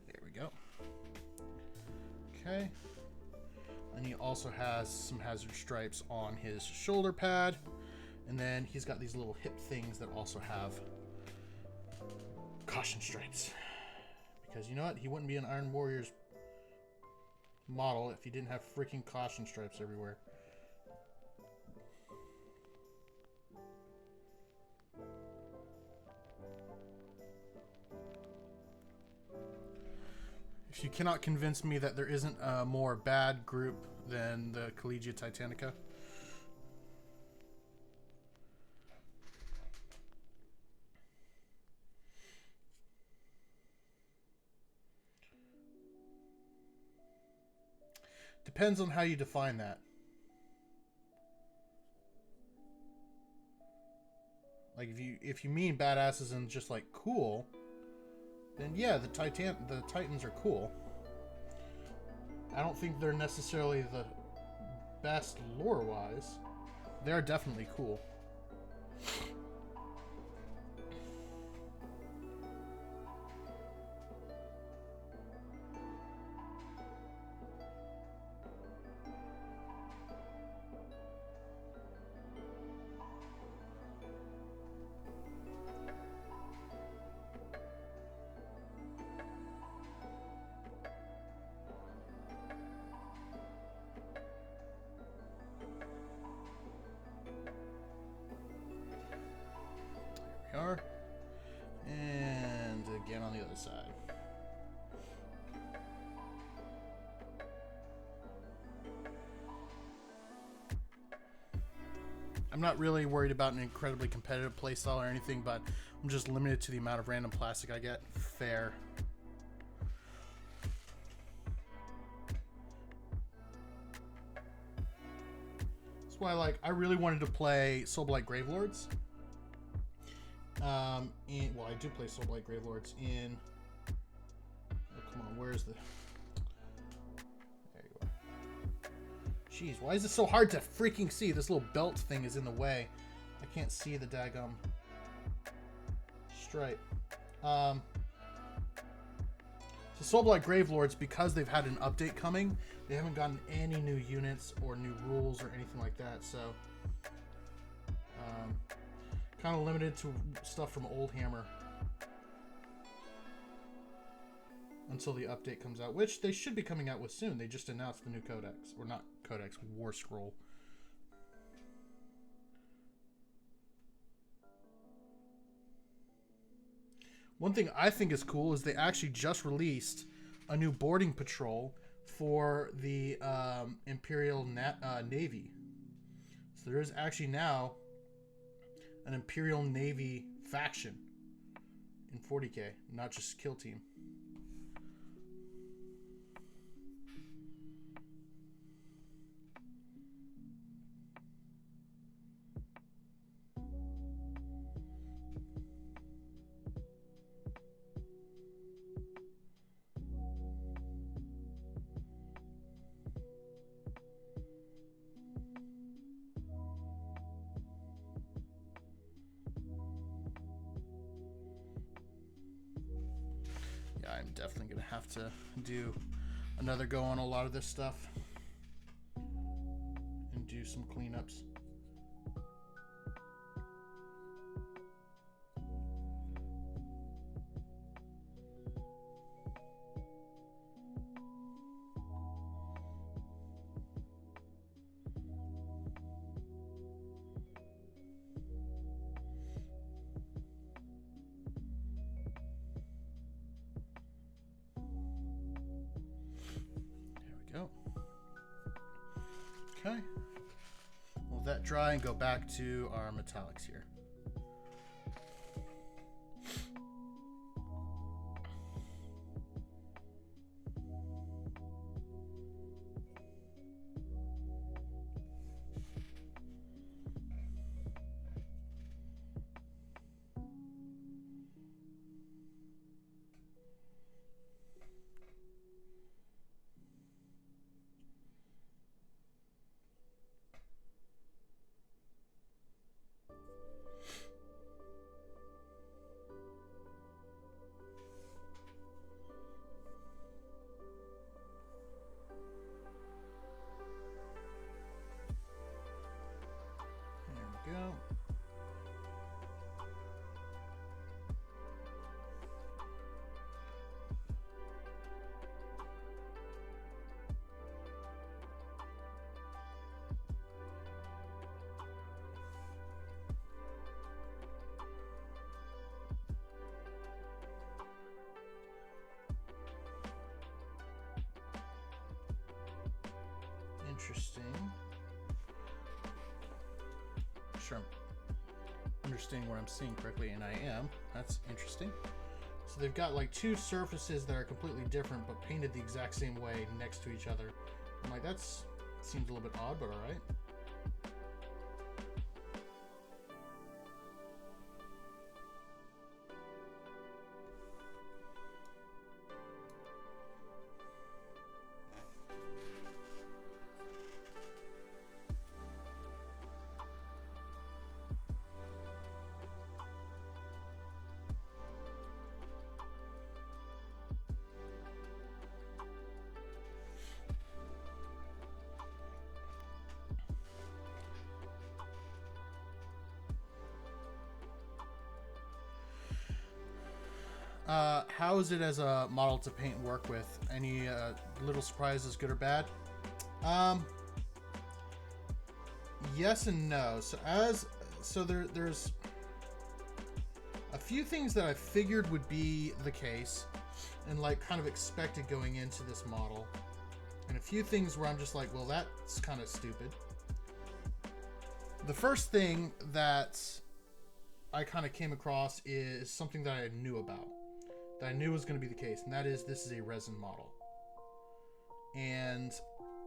[SPEAKER 1] There we go. Okay. And he also has some hazard stripes on his shoulder pad. And then he's got these little hip things that also have caution stripes. Because you know what? He wouldn't be an Iron Warriors model if he didn't have freaking caution stripes everywhere. If you cannot convince me that there isn't a more bad group than the Collegia Titanica. Depends on how you define that. Like if you mean badasses and just like cool, then yeah, the Titans are cool. I don't think they're necessarily the best lore-wise. They're definitely cool. Are. And again on the other side. I'm not really worried about an incredibly competitive playstyle or anything, but I'm just limited to the amount of random plastic I get. Fair. That's why I really wanted to play Soulblight Gravelords. Well, I do play Soulblight Gravelords in. Oh, come on, where's the? There you are. Jeez, why is it so hard to freaking see? This little belt thing is in the way. I can't see the daggum stripe. So Soulblight Gravelords, because they've had an update coming, they haven't gotten any new units or new rules or anything like that. So. Kind of limited to stuff from Old Hammer until the update comes out, which they should be coming out with soon. They just announced the new codex, or not codex, War Scroll. One thing I think is cool is they actually just released a new boarding patrol for the Imperial Navy. So there is actually now an Imperial Navy faction in 40k, not just Kill Team. I'm definitely going to have to do another go on a lot of this stuff and do some cleanups. Okay. We'll let that dry and go back to our metallics here. There we go. Interesting. Sure, I'm understanding what I'm seeing correctly, and I am. That's interesting. So they've got like two surfaces that are completely different, but painted the exact same way next to each other. I'm like, that's seems a little bit odd, but all right. How is it as a model to paint and work with? Any little surprises, good or bad? Yes and no. So there's a few things that I figured would be the case and like kind of expected going into this model, and a few things where I'm just like, well, that's kind of stupid. The first thing that I kind of came across is something that I knew about, that I knew was going to be the case, and that is this is a resin model. And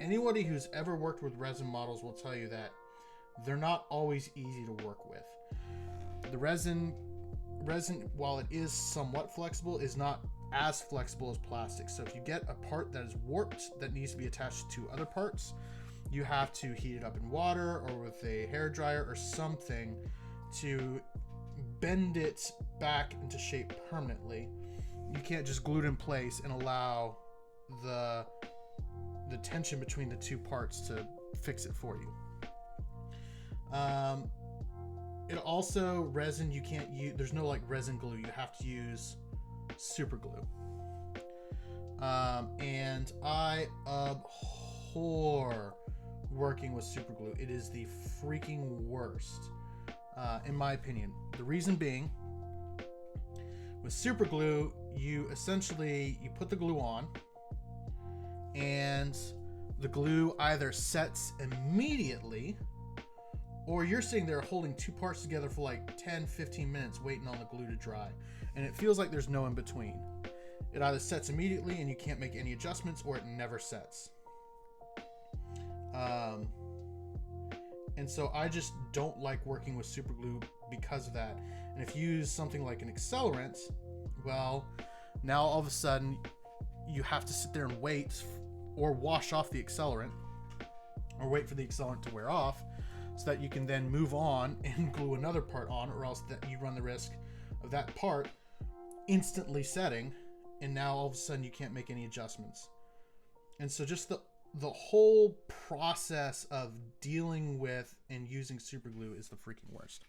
[SPEAKER 1] anybody who's ever worked with resin models will tell you that they're not always easy to work with. The resin, while it is somewhat flexible, is not as flexible as plastic. So if you get a part that is warped that needs to be attached to other parts, you have to heat it up in water or with a hair dryer or something to bend it back into shape permanently. You can't just glue it in place and allow the tension between the two parts to fix it for you. It also, resin, you can't use, there's no like resin glue, you have to use super glue. And I abhor working with super glue. It is the freaking worst, in my opinion. The reason being, with super glue, you put the glue on, and the glue either sets immediately, or you're sitting there holding two parts together for like 10-15 minutes waiting on the glue to dry, and it feels like there's no in between. It either sets immediately and you can't make any adjustments, or it never sets. And so I just don't like working with super glue because of that. And if you use something like an accelerant, well, now all of a sudden you have to sit there and wait or wash off the accelerant or wait for the accelerant to wear off so that you can then move on and glue another part on, or else that you run the risk of that part instantly setting, and now all of a sudden you can't make any adjustments. And so just the whole process of dealing with and using super glue is the freaking worst.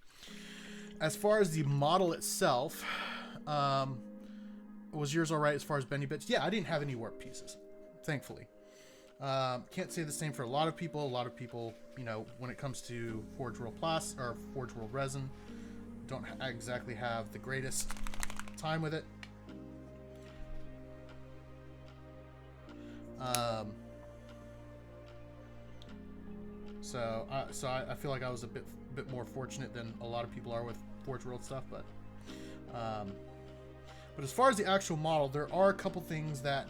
[SPEAKER 1] As far as the model itself, was yours all right as far as bendy bits? Yeah, I didn't have any warp pieces, thankfully. Can't say the same for a lot of people. A lot of people, you know, when it comes to Forge World Plastic or Forge World resin, don't exactly have the greatest time with it. So I feel like I was a bit more fortunate than a lot of people are with Forge World stuff, but as far as the actual model, there are a couple things that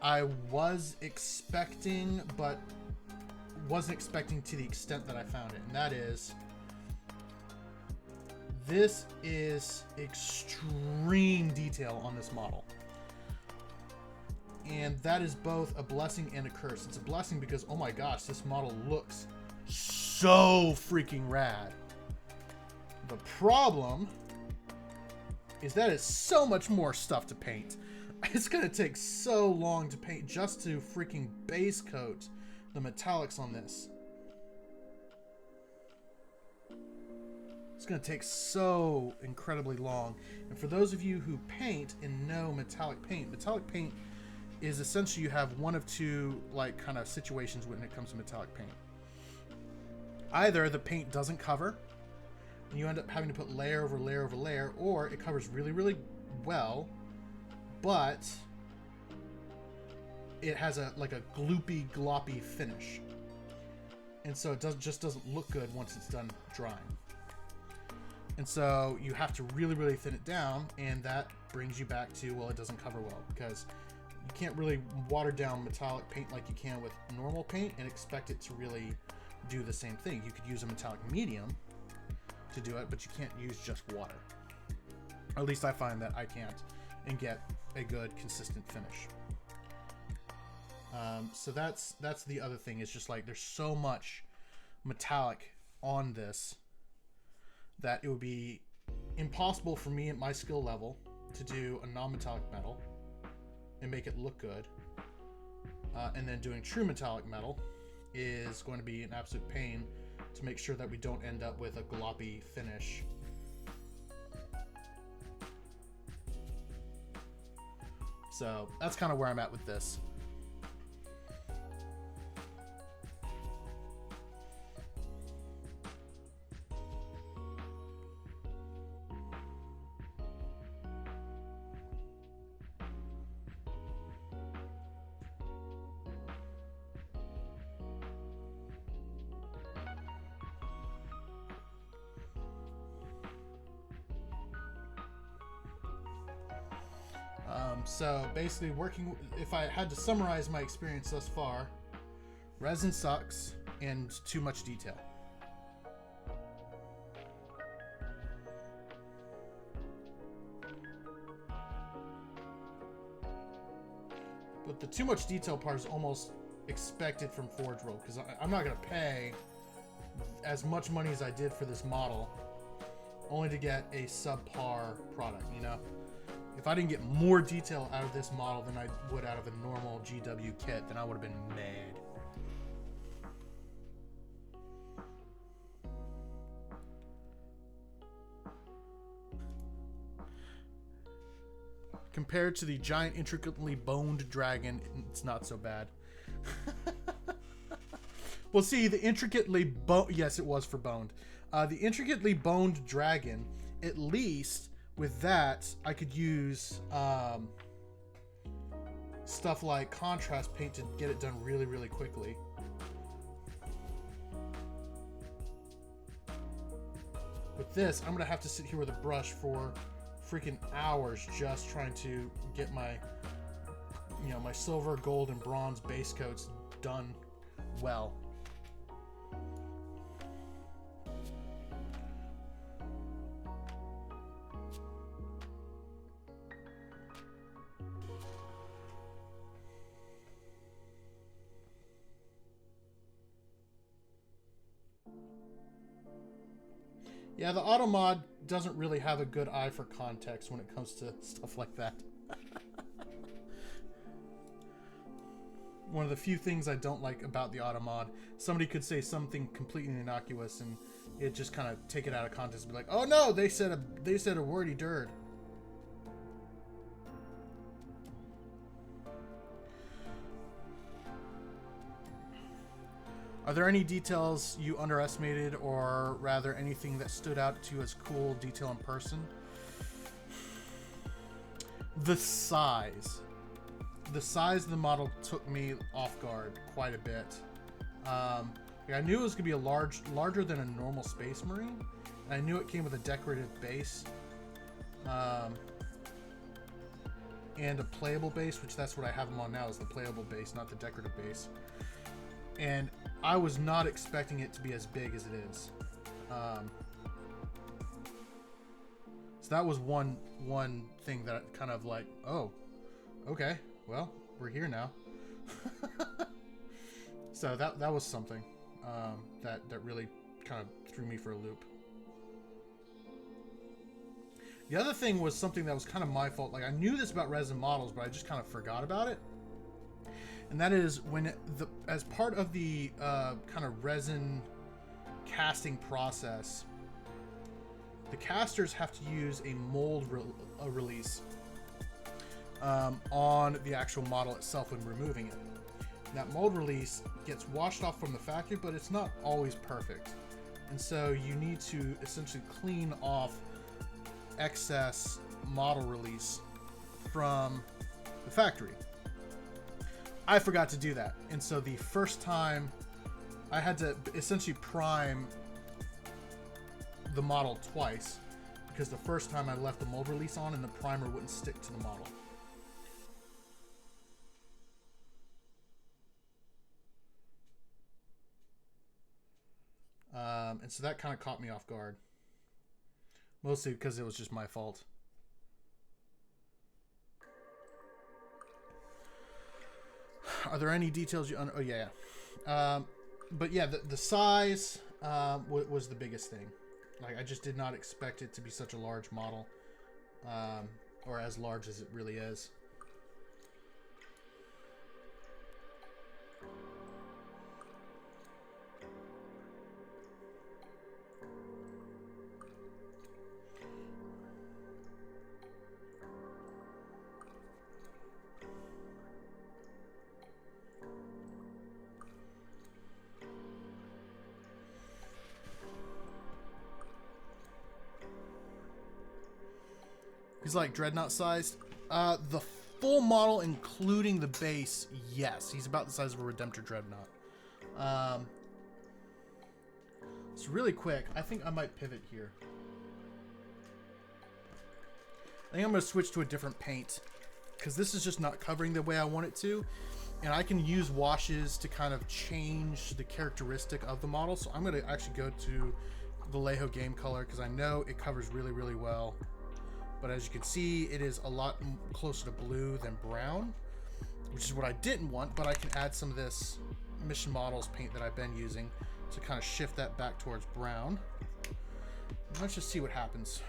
[SPEAKER 1] I was expecting, but wasn't expecting to the extent that I found it, and that is, this is extreme detail on this model. And that is both a blessing and a curse. It's a blessing because, oh my gosh, this model looks so freaking rad. The problem is that it's so much more stuff to paint. It's gonna take so long to paint just to freaking base coat the metallics on this. It's gonna take so incredibly long. And for those of you who paint and know metallic paint is essentially you have one of two like kind of situations when it comes to metallic paint. Either the paint doesn't cover and you end up having to put layer over layer over layer, or it covers really, really well, but it has a like a gloopy, gloppy finish. And so it just doesn't look good once it's done drying. And so you have to really, really thin it down, and that brings you back to, well, it doesn't cover well, because you can't really water down metallic paint like you can with normal paint and expect it to really do the same thing. You could use a metallic medium to do it, but you can't use just water. Or at least I find that I can't, and get a good, consistent finish. So that's the other thing. It's just like there's so much metallic on this that it would be impossible for me at my skill level to do a non-metallic metal and make it look good. And then doing true metallic metal is going to be an absolute pain to make sure that we don't end up with a gloppy finish. So that's kind of where I'm at with this. So basically if I had to summarize my experience thus far, resin sucks and too much detail. But the too much detail part is almost expected from Forge World, because I'm not going to pay as much money as I did for this model only to get a subpar product, you know? If I didn't get more detail out of this model than I would out of a normal GW kit, then I would have been mad. Compared to the giant, intricately boned dragon, it's not so bad. Well, see, the intricately yes, it was for boned. The intricately boned dragon, at least with that, I could use stuff like contrast paint to get it done really, really quickly. With this, I'm gonna have to sit here with a brush for freaking hours just trying to get my, you know, my silver, gold, and bronze base coats done well. Yeah, the auto mod doesn't really have a good eye for context when it comes to stuff like that. One of the few things I don't like about the auto mod, somebody could say something completely innocuous and it just kind of take it out of context and be like, oh no, they said a wordy dirt. Are there any details you underestimated, or rather anything that stood out to you as cool detail in person? The size. The size of the model took me off guard quite a bit. Like, I knew it was gonna be larger than a normal Space Marine, and I knew it came with a decorative base, and a playable base, which that's what I have them on now, is the playable base, not the decorative base. And I was not expecting it to be as big as it is. So that was one thing that kind of like, oh, okay, well, we're here now. So that was something that really kind of threw me for a loop. The other thing was something that was kind of my fault. Like, I knew this about resin models, but I just kind of forgot about it. And that is when as part of the kind of resin casting process, the casters have to use a mold release on the actual model itself when removing it. And that mold release gets washed off from the factory, but it's not always perfect. And so you need to essentially clean off excess model release from the factory. I forgot to do that, and so the first time I had to essentially prime the model twice, because the first time I left the mold release on and the primer wouldn't stick to the model. And so that kind of caught me off guard. Mostly because it was just my fault. Are there any details you... Oh, yeah. But yeah, the size was the biggest thing. Like, I just did not expect it to be such a large model. Or as large as it really is. He's like Dreadnought sized. The full model, including the base, yes. He's about the size of a Redemptor Dreadnought. So really quick, I think I might pivot here. I think I'm going to switch to a different paint, because this is just not covering the way I want it to. And I can use washes to kind of change the characteristic of the model. So I'm going to actually go to the Vallejo Game Color, because I know it covers really, really well. But as you can see, it is a lot closer to blue than brown, which is what I didn't want, but I can add some of this Mission Models paint that I've been using to kind of shift that back towards brown. Let's just see what happens.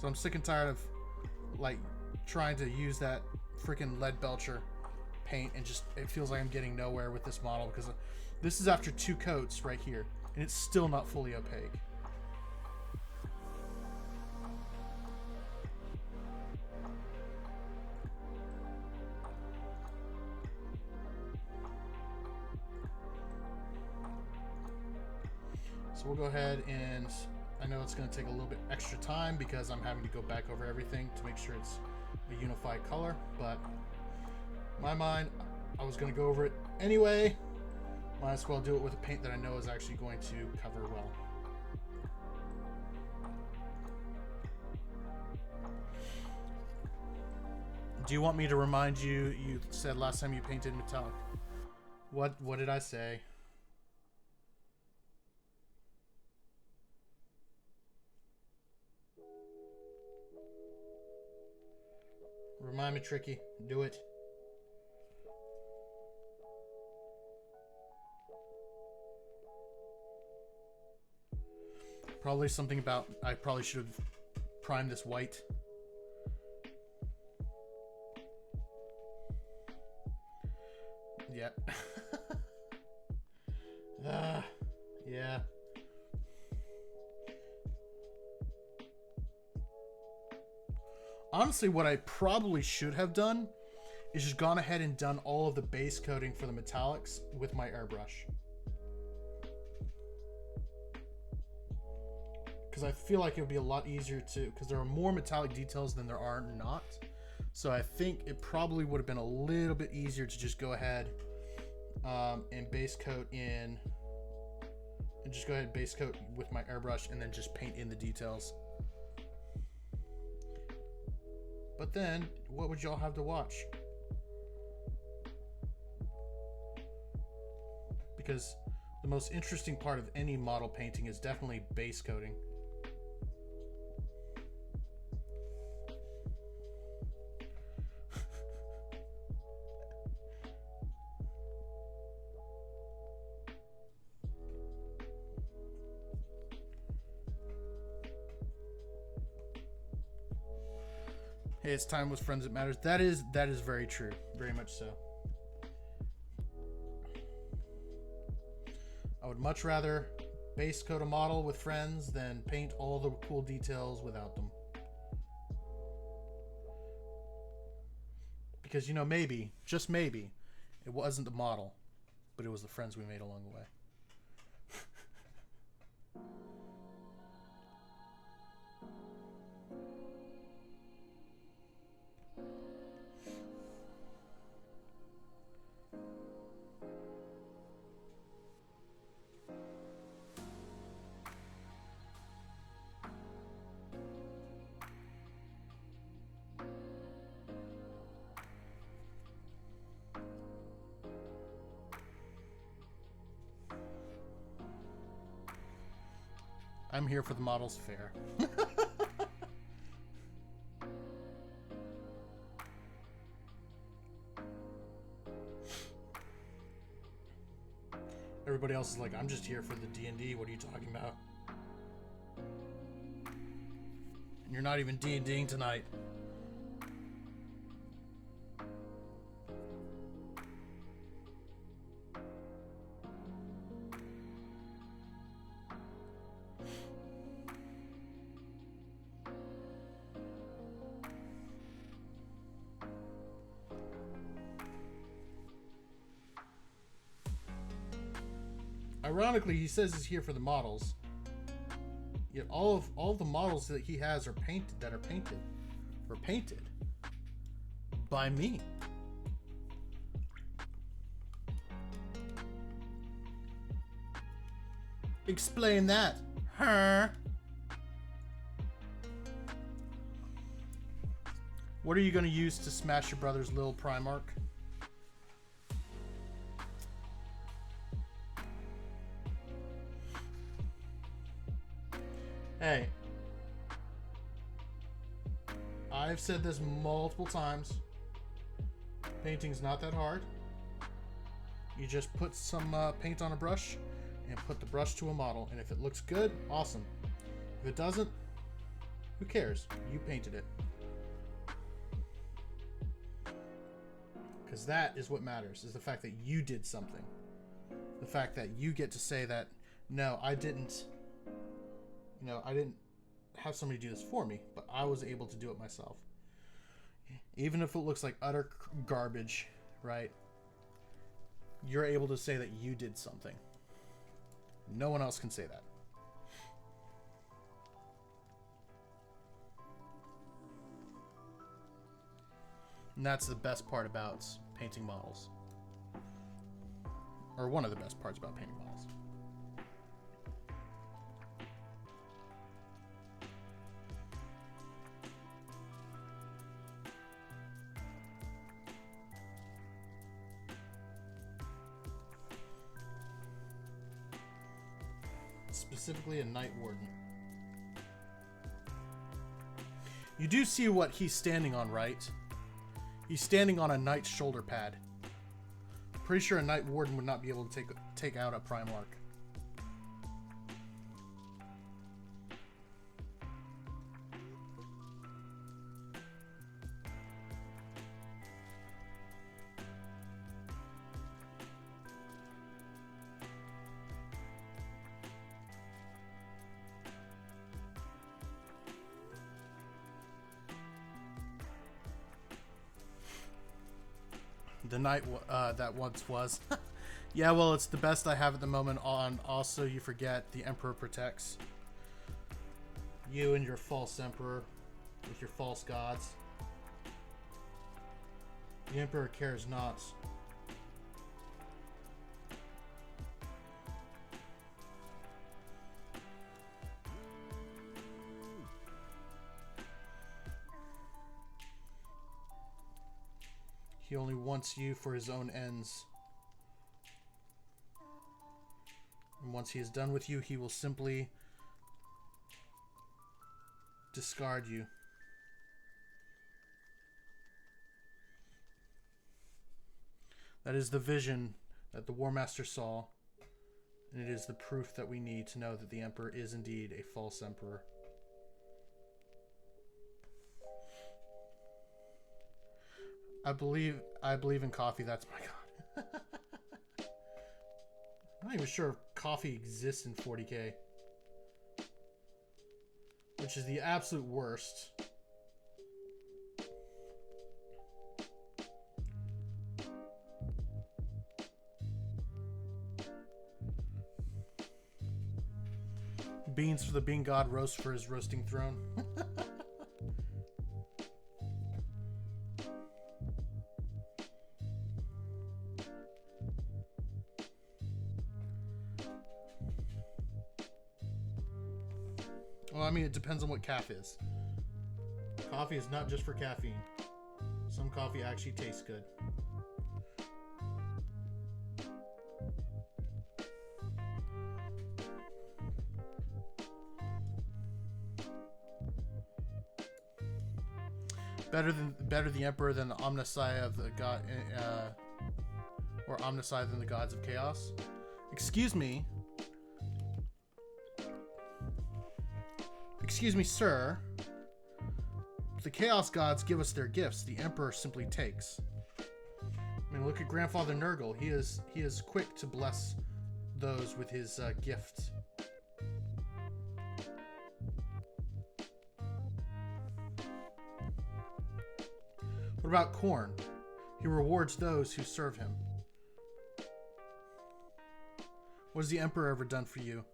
[SPEAKER 1] So I'm sick and tired of like trying to use that freaking lead belcher paint, and just it feels like I'm getting nowhere with this model, because this is after 2 coats right here, and it's still not fully opaque. So we'll go ahead, and I know it's going to take a little bit extra time because I'm having to go back over everything to make sure it's a unified color, but in my mind, I was going to go over it anyway. Might as well do it with a paint that I know is actually going to cover well. Do you want me to remind you, you said last time you painted metallic. What did I say? Remind me, Tricky. Do it. Probably something about I probably should have primed this white. Yep. Yeah. Honestly, what I probably should have done is just gone ahead and done all of the base coating for the metallics with my airbrush. Because I feel like it would be a lot easier to, because there are more metallic details than there are not. So I think it probably would have been a little bit easier to just go ahead and base coat in and just go ahead and base coat with my airbrush and then just paint in the details. But then, what would y'all have to watch? Because the most interesting part of any model painting is definitely base coating. Hey, it's time with friends that matters. That is very true. Very much so. I would much rather base coat a model with friends than paint all the cool details without them. Because, you know, maybe, just maybe, it wasn't the model, but it was the friends we made along the way. I'm here for the models fair. Everybody else is like, I'm just here for the D&D. What are you talking about? And you're not even D&Ding tonight. Ironically, he says he's here for the models. Yet all of the models that he has are painted by me. Explain that, huh? What are you going to use to smash your brother's little Primarch? Hey, I've said this multiple times. Painting's not that hard. You just put some paint on a brush and put the brush to a model. And if it looks good, awesome. If it doesn't, who cares? You painted it. Because that is what matters, is the fact that you did something. The fact that you get to say that, no, I didn't. You know, I didn't have somebody do this for me, but I was able to do it myself. Even if it looks like utter garbage, right? You're able to say that you did something. No one else can say that. And that's the best part about painting models. Or one of the best parts about painting models. Specifically a Night Warden. You do see what he's standing on, right? He's standing on a Knight's shoulder pad. Pretty sure a Night Warden would not be able to take out a Primarch. The knight that once was. Yeah, well, it's the best I have at the moment on. Also, you forget the Emperor protects. You and your false Emperor with your false gods. The Emperor cares not. He only wants you for his own ends. And once he is done with you, he will simply discard you. That is the vision that the War Master saw, and it is the proof that we need to know that the Emperor is indeed a false Emperor. I believe in coffee. That's my god. I'm not even sure if coffee exists in 40K, which is the absolute worst. Beans for the bean god, roast for his roasting throne. Well, I mean, it depends on what caff is. Coffee is not just for caffeine. Some coffee actually tastes good. Better the Emperor than the Omnissiah of the god, or Omnissiah than the gods of chaos. Excuse me, sir. The chaos gods give us their gifts. The Emperor simply takes. I mean, look at Grandfather Nurgle. He is quick to bless those with his gift. What about Khorne? He rewards those who serve him. What has the Emperor ever done for you,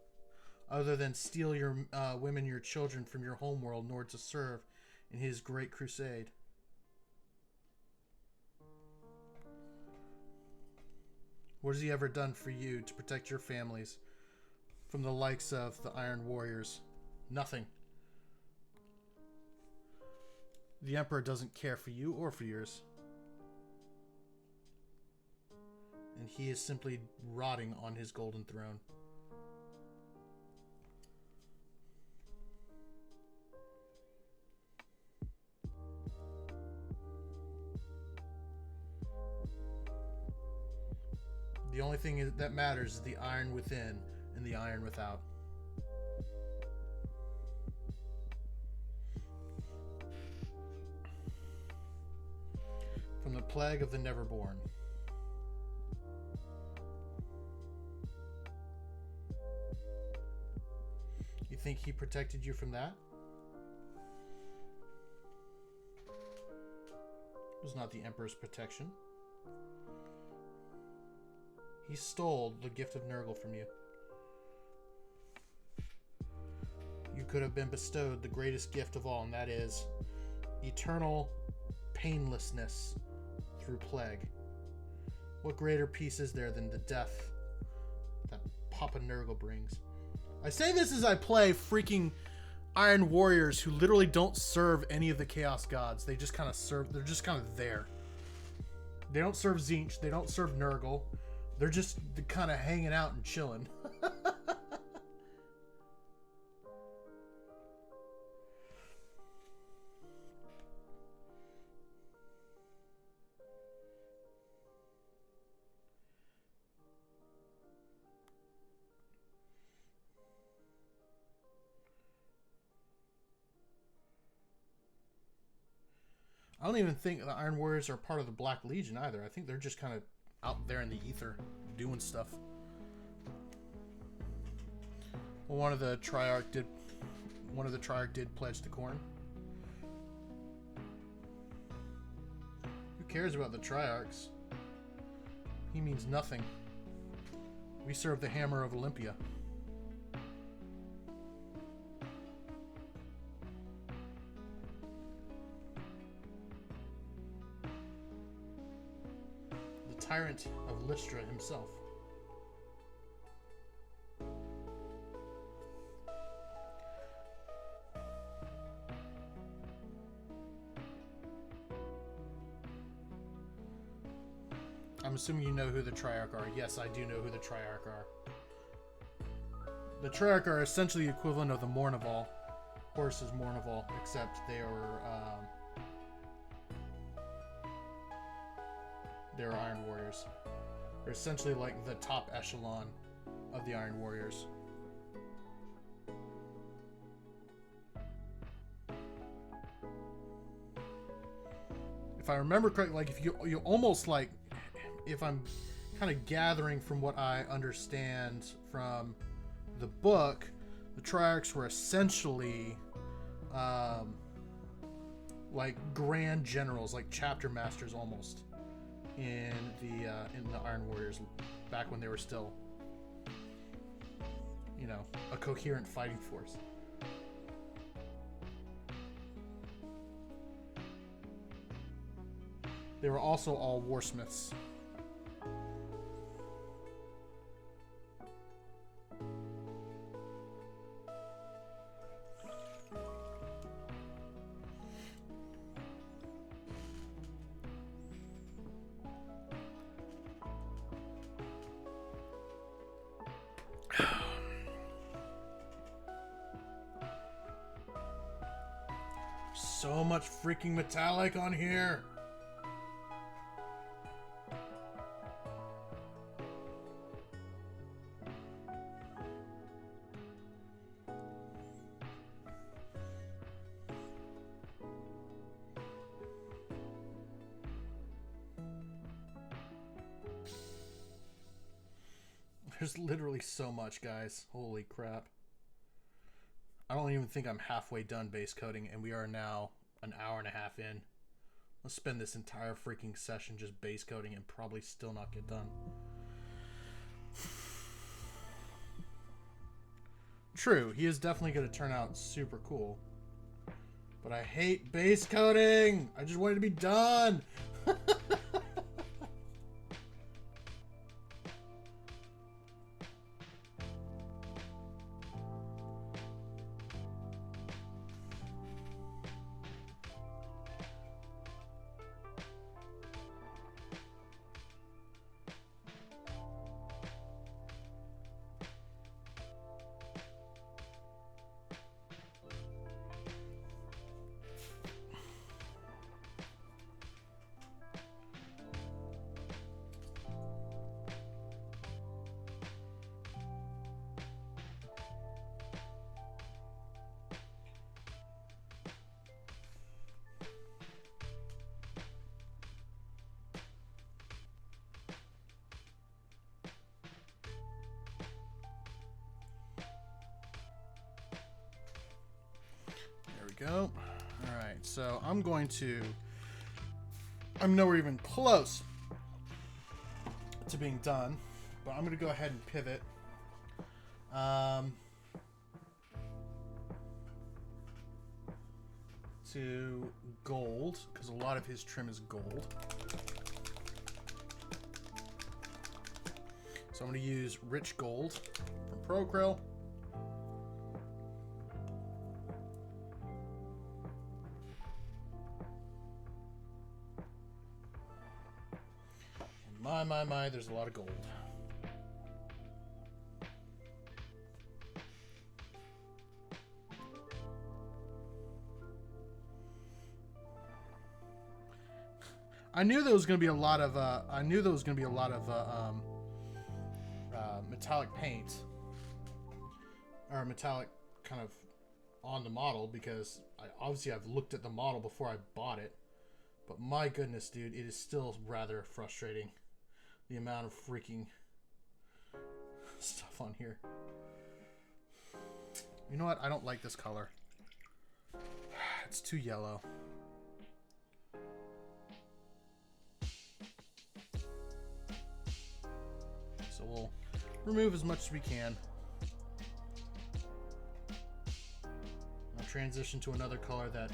[SPEAKER 1] other than steal your women, your children from your homeworld, nor to serve in his great crusade? What has he ever done for you to protect your families from the likes of the Iron Warriors? Nothing. The Emperor doesn't care for you or for yours. And he is simply rotting on his golden throne. The only thing that matters is the iron within and the iron without. From the plague of the Neverborn. You think he protected you from that? It was not the Emperor's protection. He stole the gift of Nurgle from you. You could have been bestowed the greatest gift of all, and that is eternal painlessness through plague. What greater peace is there than the death that Papa Nurgle brings? I say this as I play freaking Iron Warriors who literally don't serve any of the Chaos Gods. They just kind of serve, they're just kind of there. They don't serve Tzeentch, they don't serve Nurgle. They're just kind of hanging out and chilling. I don't even think the Iron Warriors are part of the Black Legion either. I think they're just kind of out there in the ether doing stuff. Well, one of the Triarch did pledge to Khorne. Who cares about the Triarchs? He means nothing. We serve the Hammer of Olympia. Tyrant of Lystra himself. I'm assuming you know who the Triarch are. Yes, I do know who the Triarch are. The Triarch are essentially the equivalent of the Mournival. Horus Mournival, except they are Iron Warriors. They're essentially like the top echelon of the Iron Warriors. If I remember correctly, like if you almost like, if I'm kind of gathering from what I understand from the book, the Triarchs were essentially like grand generals, like chapter masters almost in the Iron Warriors back when they were still, you know, a coherent fighting force. They were also all warsmiths. So much freaking metallic on here. There's literally so much, guys. Holy crap. I don't even think I'm halfway done base coating, and we are now an hour and a half in. Let's spend this entire freaking session just base coating and probably still not get done. True, he is definitely going to turn out super cool. But I hate base coating! I just want it to be done! Go. All right, so I'm nowhere even close to being done, but I'm going to go ahead and pivot. To gold, because a lot of his trim is gold. So I'm going to use rich gold from Procryl. My, there's a lot of gold. I knew there was going to be a lot of metallic paint or metallic kind of on the model, because I've looked at the model before I bought it. But my goodness, dude, it is still rather frustrating. The amount of freaking stuff on here. You know what? I don't like this color. It's too yellow. So we'll remove as much as we can. I'll transition to another color that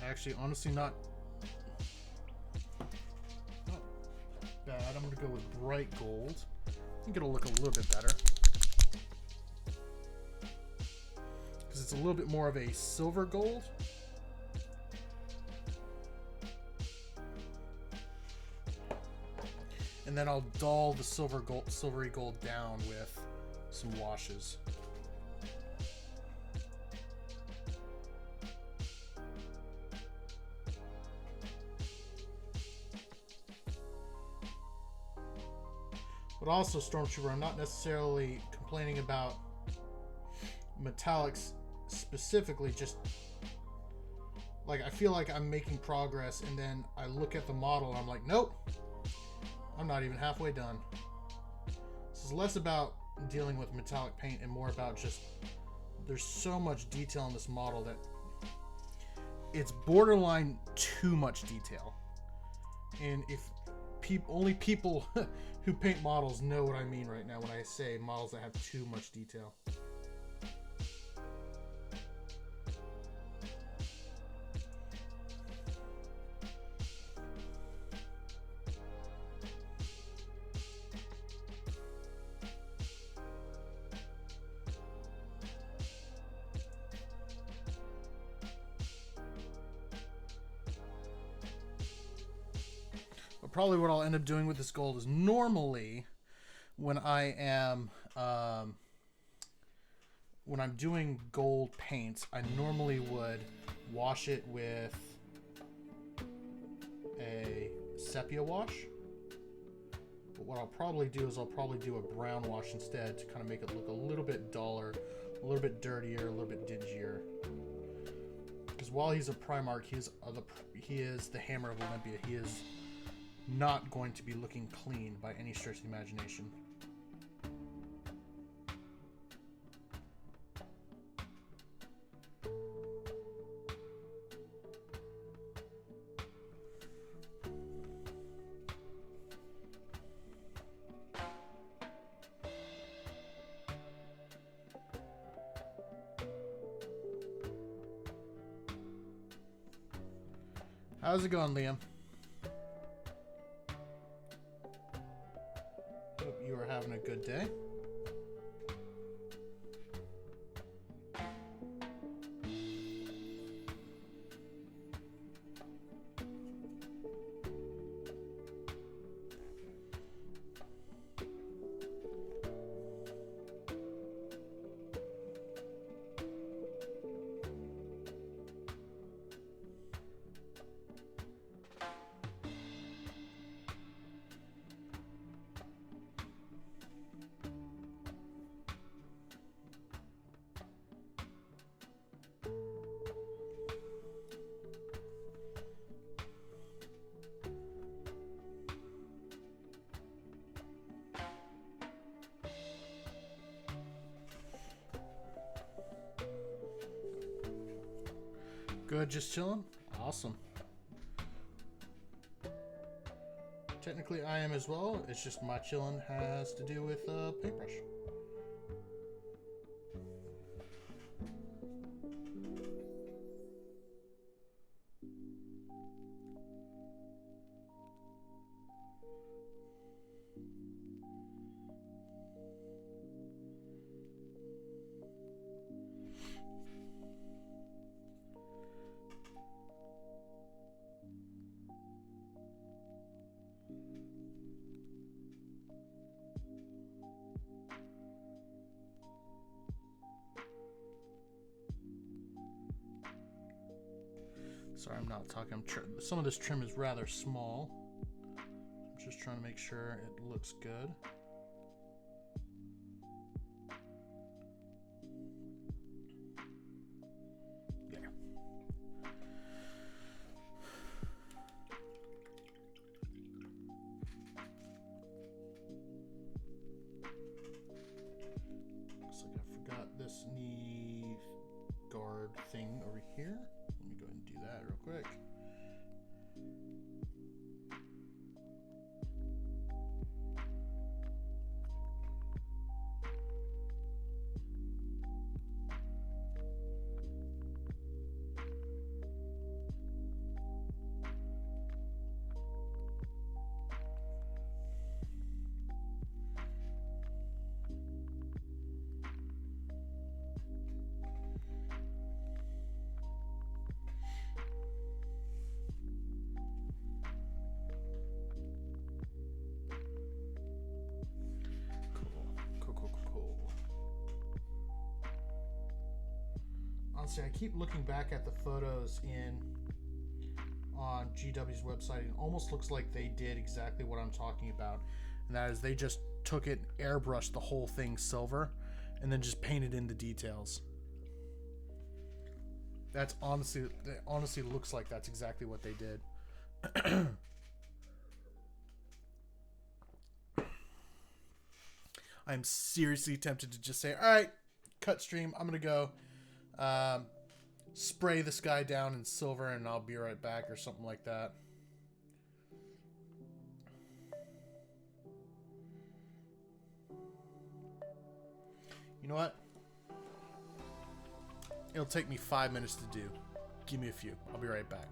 [SPEAKER 1] actually honestly not bad. I'm going to go with bright gold. I think it'll look a little bit better, because it's a little bit more of a silver gold. And then I'll dull the silvery gold down with some washes. But also, Stormtrooper, I'm not necessarily complaining about metallics specifically, just like I feel like I'm making progress, and then I look at the model and I'm like, nope, I'm not even halfway done. This is less about dealing with metallic paint and more about just there's so much detail in this model that it's borderline too much detail. And if only people who paint models know what I mean right now when I say models that have too much detail. Probably what I'll end up doing with this gold is normally when I am when I'm doing gold paints, I normally would wash it with a sepia wash. But what I'll probably do is I'll probably do a brown wash instead to kind of make it look a little bit duller, a little bit dirtier, a little bit dingier. Because while he's a Primarch, he is the Hammer of Olympia. He is not going to be looking clean by any stretch of the imagination. How's it going, Liam? Hope you are having a good day. Good, just chilling? Awesome. Technically I am as well, it's just my chilling has to do with paintbrush. Sorry, I'm not talking. Some of this trim is rather small. I'm just trying to make sure it looks good. Yeah. Looks like I forgot this knee guard thing over here. Let me go ahead and do that real quick. honestly, I keep looking back at the photos on GW's website. It almost looks like they did exactly what I'm talking about, and that is they just took it, airbrushed the whole thing silver, and then just painted in the details. That honestly looks like that's exactly what they did. I'm seriously tempted to just say, all right, cut stream. I'm going to go spray this guy down in silver and I'll be right back or something like that. You know what? It'll take me 5 minutes to do. Give me a few. I'll be right back.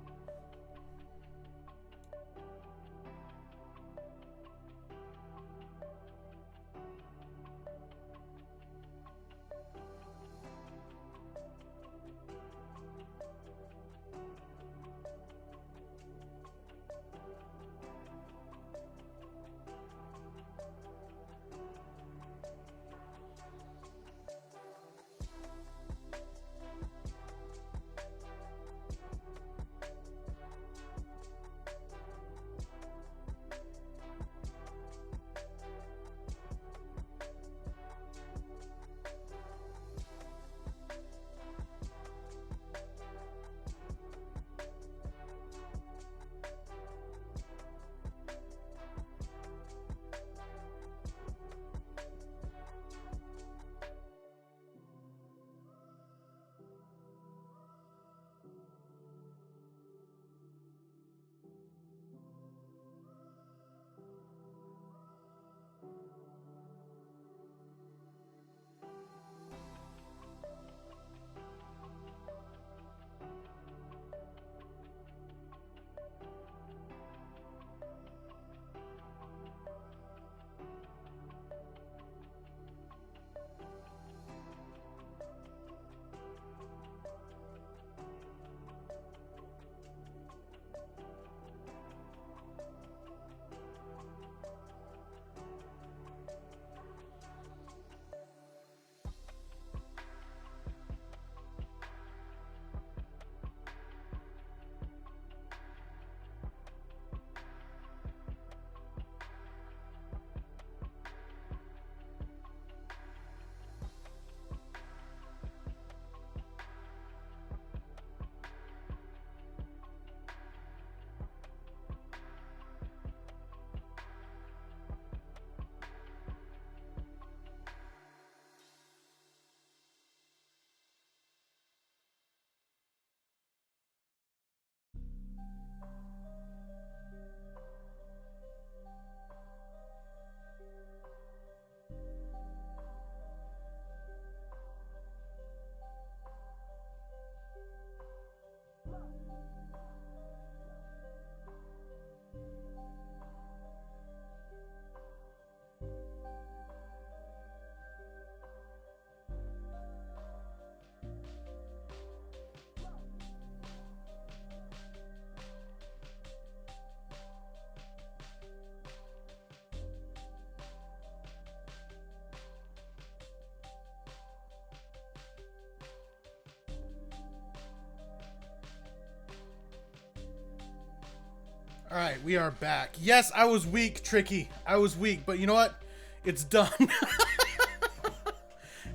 [SPEAKER 1] All right, we are back. Yes, I was weak, Tricky. I was weak, but you know what? It's done.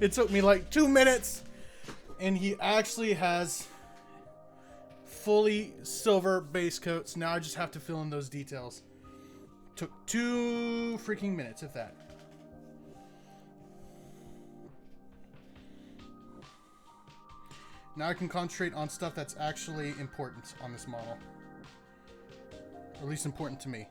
[SPEAKER 1] It took me like 2 minutes, and he actually has fully silver base coats. Now I just have to fill in those details. Took 2 freaking minutes, if that. Now I can concentrate on stuff that's actually important on this model. Or at least important to me.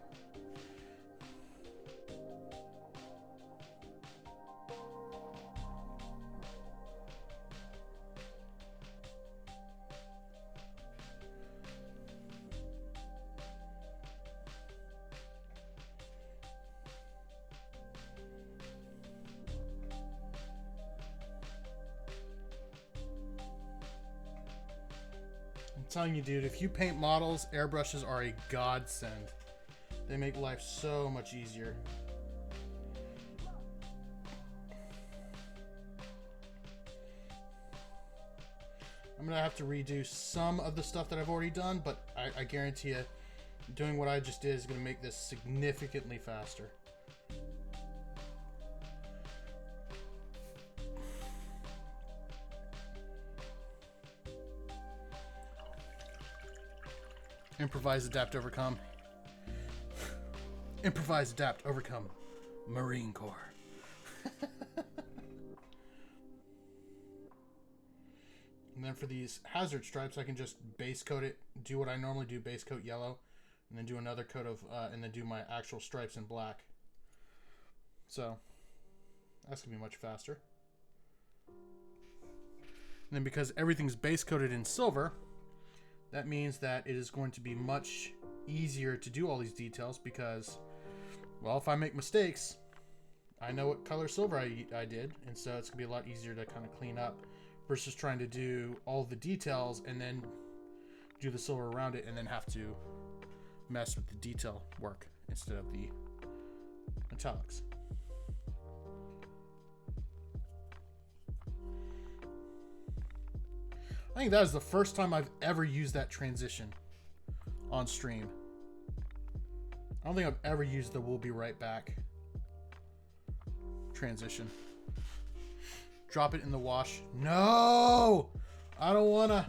[SPEAKER 1] I'm telling you, dude, if you paint models, airbrushes are a godsend. They make life so much easier. I'm going to have to redo some of the stuff that I've already done, but I guarantee you, doing what I just did is going to make this significantly faster. Improvise, adapt, overcome. Improvise, adapt, overcome. Marine Corps. And then for these hazard stripes, I can just base coat it, do what I normally do, base coat yellow, and then do another coat of, and then do my actual stripes in black. So, that's going to be much faster. And then because everything's base coated in silver, that means that it is going to be much easier to do all these details because, well, if I make mistakes, I know what color silver I did, and so it's going to be a lot easier to kind of clean up versus trying to do all the details and then do the silver around it and then have to mess with the detail work instead of the metallics. I think that is the first time I've ever used that transition on stream. I don't think I've ever used the "we'll be right back" transition. Drop it in the wash. No! I don't wanna.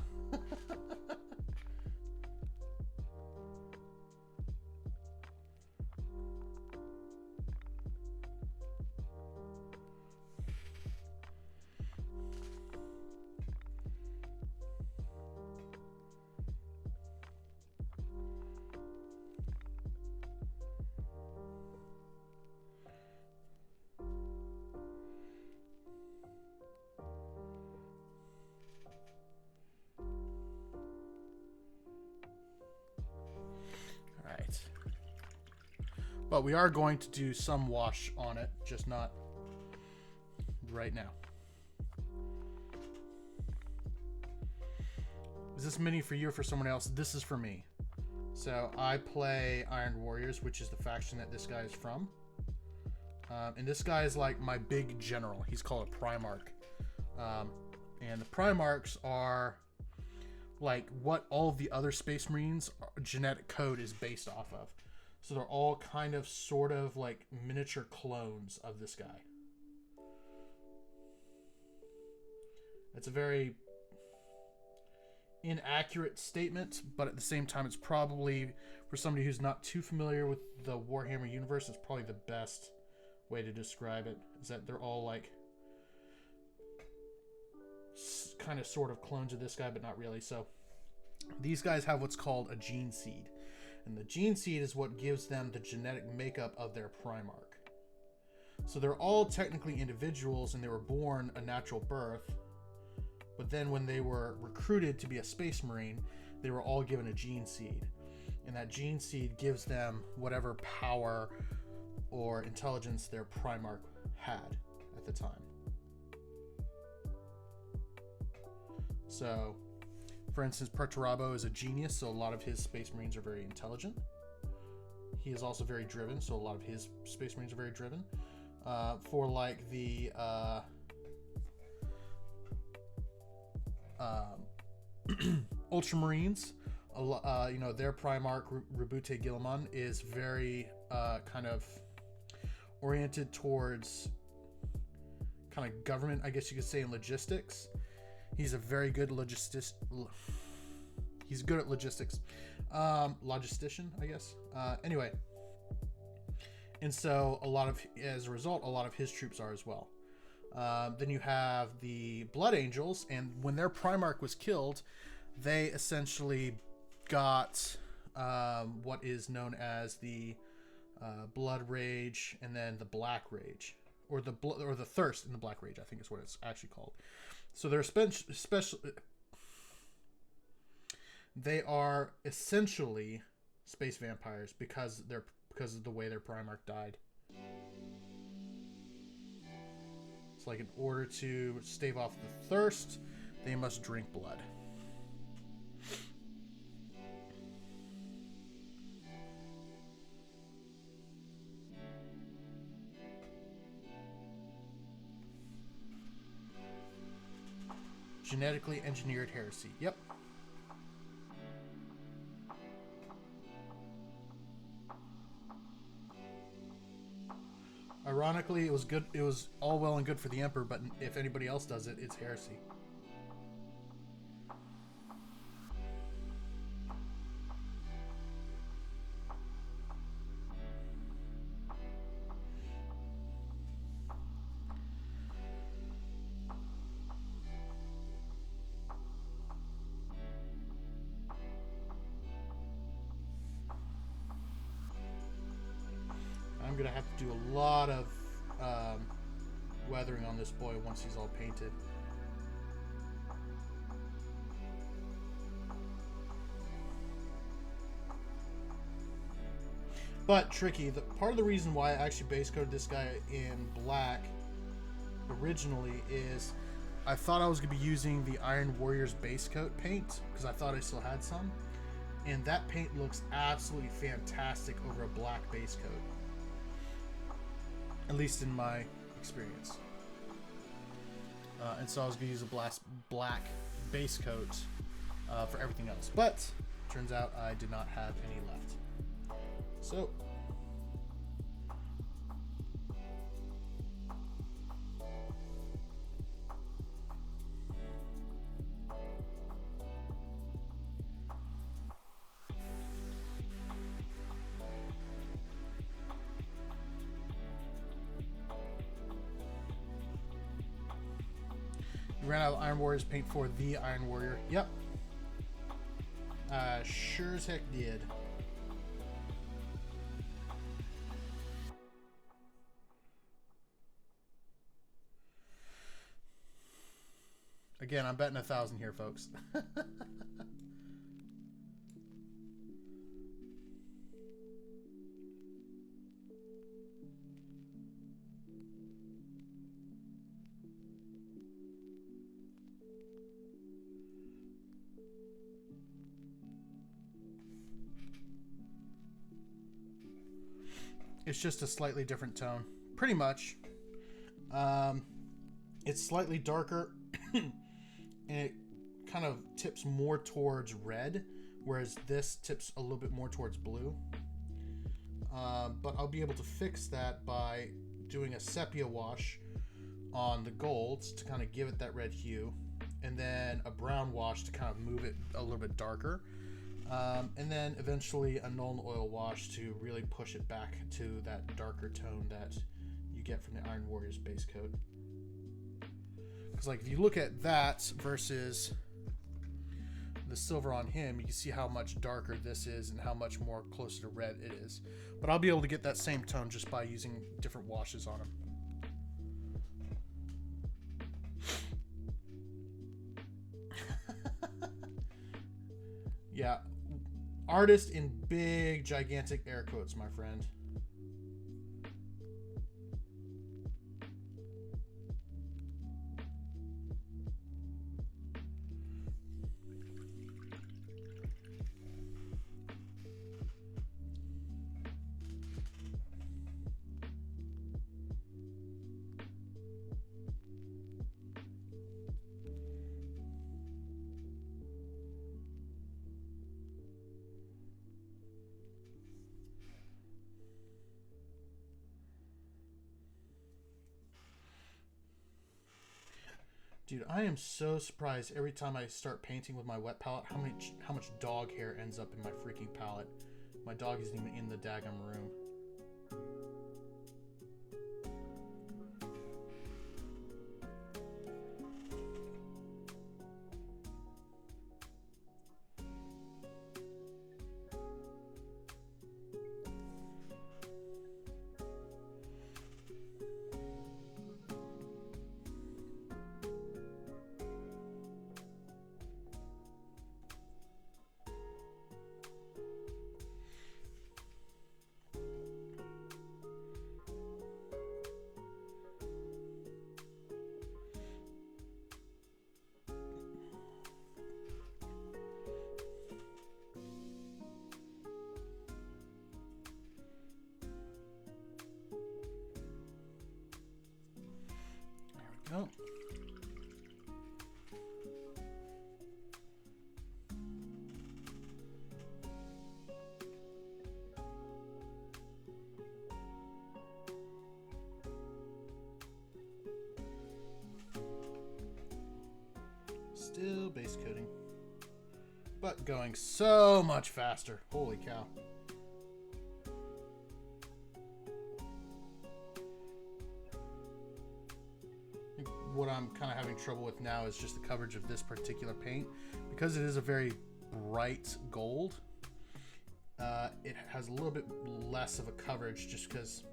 [SPEAKER 1] But we are going to do some wash on it, just not right now. Is this mini for you or for someone else? This is for me. So I play Iron Warriors, which is the faction that this guy is from. And this guy is like my big general. He's called a Primarch. And the Primarchs are like what all of the other Space Marines genetic code is based off of. So they're all kind of sort of like miniature clones of this guy. It's a very inaccurate statement, but at the same time, it's probably, for somebody who's not too familiar with the Warhammer universe, it's probably the best way to describe it, is that they're all like kind of sort of clones of this guy, but not really. So these guys have what's called a gene seed. And the gene seed is what gives them the genetic makeup of their Primarch. So they're all technically individuals and they were born a natural birth. But then when they were recruited to be a Space Marine, they were all given a gene seed. And that gene seed gives them whatever power or intelligence their Primarch had at the time. So, for instance, Perturabo is a genius, so a lot of his Space Marines are very intelligent. He is also very driven, so a lot of his Space Marines are very driven. For like the Ultramarines, you know, their Primarch Rabute Guilliman is very kind of oriented towards kind of government, I guess you could say, and logistics. He's a very good he's good at logistics. Logistician, I guess. Anyway. And so as a result, a lot of his troops are as well. Then you have the Blood Angels, and when their Primarch was killed, they essentially got what is known as the Blood Rage, and then the Black Rage, or the Thirst in the Black Rage, I think is what it's actually called. So they're special. They are essentially space vampires because of the way their Primarch died. It's like in order to stave off the thirst, they must drink blood. Genetically engineered heresy. Yep. Ironically, it was good. It was all well and good for the Emperor, but if anybody else does it, it's heresy. I'm gonna have to do a lot of weathering on this boy once he's all painted. But tricky. Part of the reason why I actually base coated this guy in black originally is I thought I was gonna be using the Iron Warriors base coat paint because I thought I still had some, and that paint looks absolutely fantastic over a black base coat. At least in my experience. And so I was going to use a black base coat for everything else. But turns out I did not have any left. So we ran out of Iron Warriors paint for the Iron Warrior. Yep. Sure as heck did. Again, I'm betting 1,000 here, folks. It's just a slightly different tone, pretty much. It's slightly darker, and it kind of tips more towards red, whereas this tips a little bit more towards blue. But I'll be able to fix that by doing a sepia wash on the golds to kind of give it that red hue, and then a brown wash to kind of move it a little bit darker. And then eventually a Nuln Oil wash to really push it back to that darker tone that you get from the Iron Warriors base coat. Because like if you look at that versus the silver on him, you can see how much darker this is and how much more closer to red it is. But I'll be able to get that same tone just by using different washes on him. Yeah. Artist in big, gigantic air quotes, my friend. Dude, I am so surprised every time I start painting with my wet palette how much dog hair ends up in my freaking palette. My dog isn't even in the daggum room. There we go. Still base coating. But going so much faster. Holy cow. What I'm kind of having trouble with now is just the coverage of this particular paint. Because it is a very bright gold, it has a little bit less of a coverage just because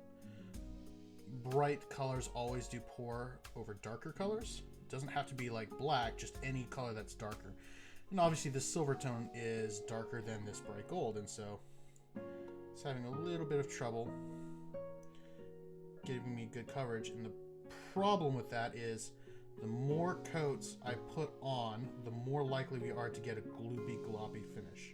[SPEAKER 1] bright colors always do poor over darker colors. It doesn't have to be like black, just any color that's darker. And obviously this silver tone is darker than this bright gold, and so it's having a little bit of trouble giving me good coverage. And the problem with that is the more coats I put on, the more likely we are to get a gloopy, gloppy finish.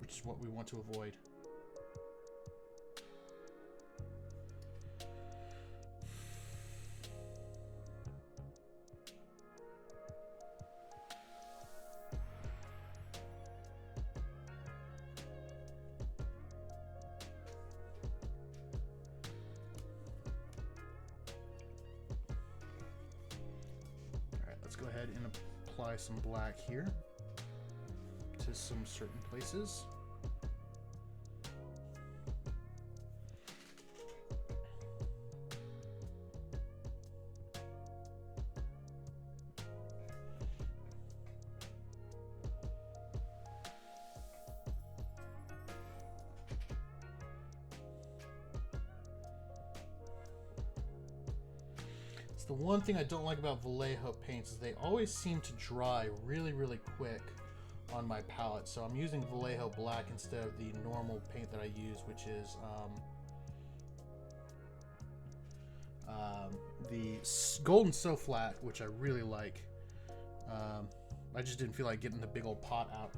[SPEAKER 1] Which is what we want to avoid. Let's go ahead and apply some black here to some certain places. The one thing I don't like about Vallejo paints is they always seem to dry really, really quick on my palette. So I'm using Vallejo black instead of the normal paint that I use, which is the Golden So Flat, which I really like. I just didn't feel like getting the big old pot out.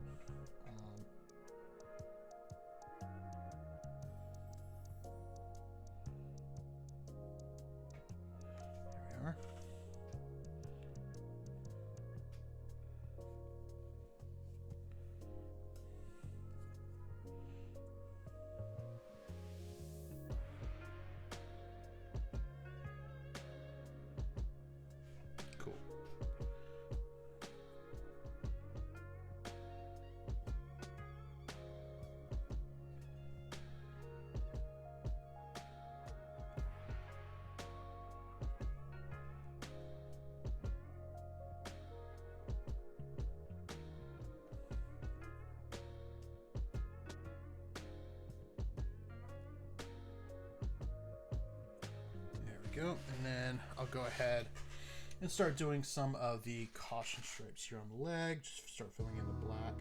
[SPEAKER 1] Cool. Go, and then I'll go ahead and start doing some of the caution stripes here on the leg. Just start filling in the black.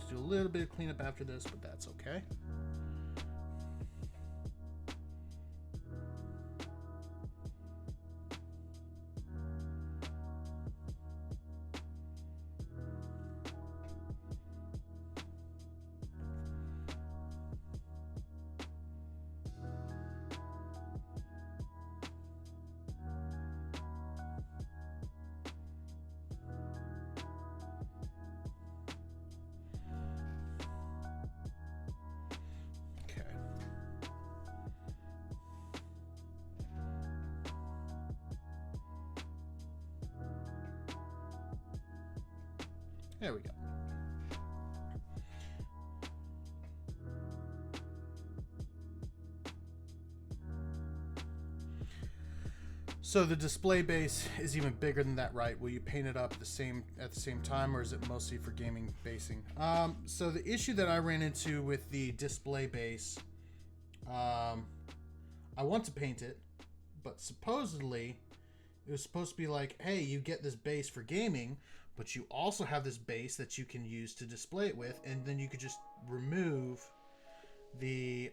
[SPEAKER 1] Do a little bit of cleanup after this, but that's okay. There we go. So the display base is even bigger than that, right? Will you paint it up at the same time, or is it mostly for gaming basing? So the issue that I ran into with the display base, I want to paint it, but supposedly It was supposed to be like, hey, you get this base for gaming, but you also have this base that you can use to display it with, and then you could just remove the